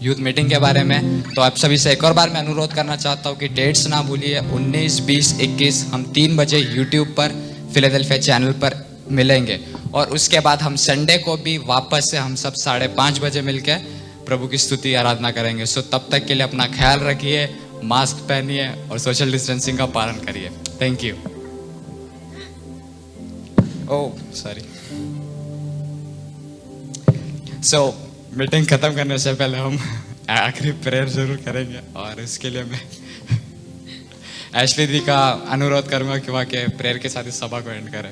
यूथ मीटिंग के बारे में। तो आप सभी से एक और बार मैं अनुरोध करना चाहता हूँ कि डेट्स ना भूलिए, 19, 20, 21 हम 3 बजे यूट्यूब पर फिलाडेल्फिया चैनल पर मिलेंगे। और उसके बाद हम संडे को भी वापस से हम सब 5:30 बजे मिलकर प्रभु की स्तुति आराधना करेंगे। सो तब तक के लिए अपना ख्याल रखिए, मास्क पहनिए और सोशल डिस्टेंसिंग का पालन करिए। Thank you. Oh sorry. So meeting ख़त्म करने से पहले हम आखिरी प्रेयर जरूर करेंगे और इसके लिए मैं एशली दी का अनुरोध करूंगा कि वहाँ के प्रेयर के साथ इस सभा को एंड करें।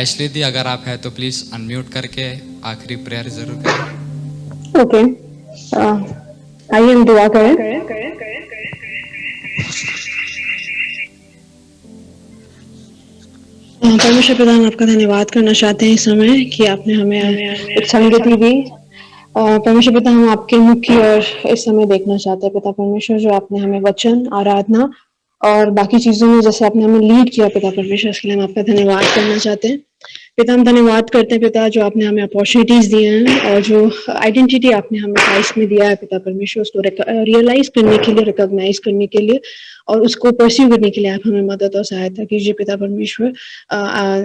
एशली दी अगर आप हैं तो प्लीज़ अनम्यूट करके आखिरी प्रेयर जरूर करें। ओके, आइए हम दुआ करें। परमेश्वर पिता, हम आपका धन्यवाद करना चाहते हैं इस समय कि आपने हमें एक संगति दी। परमेश्वर पिता, हम आपके मुख की ओर इस समय देखना चाहते हैं पिता परमेश्वर, जो आपने हमें वचन, आराधना और बाकी चीजों में जैसे आपने हमें लीड किया पिता परमेश्वर, इसके लिए हम आपका धन्यवाद करना चाहते हैं। पिता हम धन्यवाद करते हैं पिता, जो आपने हमें अपॉर्चुनिटीज दी हैं और जो आइडेंटिटी आपने हमें क्राइस्ट में दिया है पिता परमेश्वर, उसको रियलाइज करने के लिए, रिकॉग्नाइज करने के लिए और उसको परस्यू करने के लिए आप हमें मदद और सहायता कीजिए पिता परमेश्वर।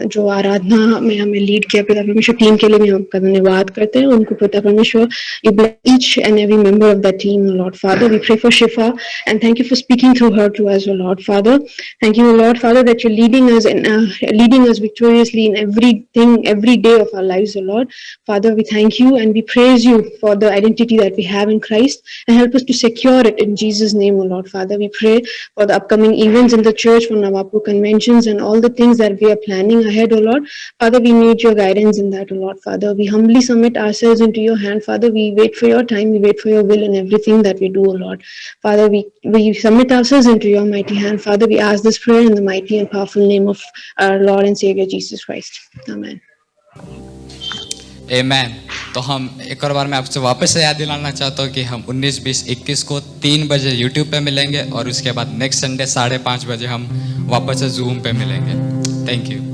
जो आराधना में हमें लीड किया पिता परमेश्वर, टीम के लिए भी हम आपका धन्यवाद करते हैं। उनको पिता परमेश्वर, you bless each and every member of that team, Lord Father. We pray for Shifa and thank you for speaking through her to us, Lord Father. Thank you, Lord Father, that you're leading us victoriously in everything, every day of our lives, Lord Father. We thank you and we praise you for the identity that we have in Christ, and help us to secure it in Jesus' name, Lord Father. We pray for the upcoming events in the church, for Navapur conventions and all the things that we are planning ahead, O Lord Father. We need your guidance in that, O Lord Father. We humbly submit ourselves into your hand, Father. We wait for your time, we wait for your will in everything that we do, O Lord Father. We submit ourselves into your mighty hand, Father. We ask this prayer in the mighty and powerful name of our Lord and Savior Jesus Christ. Amen. आमेन। तो हम एक और बार मैं आपसे वापस से याद दिलाना चाहता हूँ कि हम 19, 20, 21 को 3 बजे यूट्यूब पे मिलेंगे और उसके बाद नेक्स्ट संडे 5:30 बजे हम वापस से जूम पे मिलेंगे। Thank you.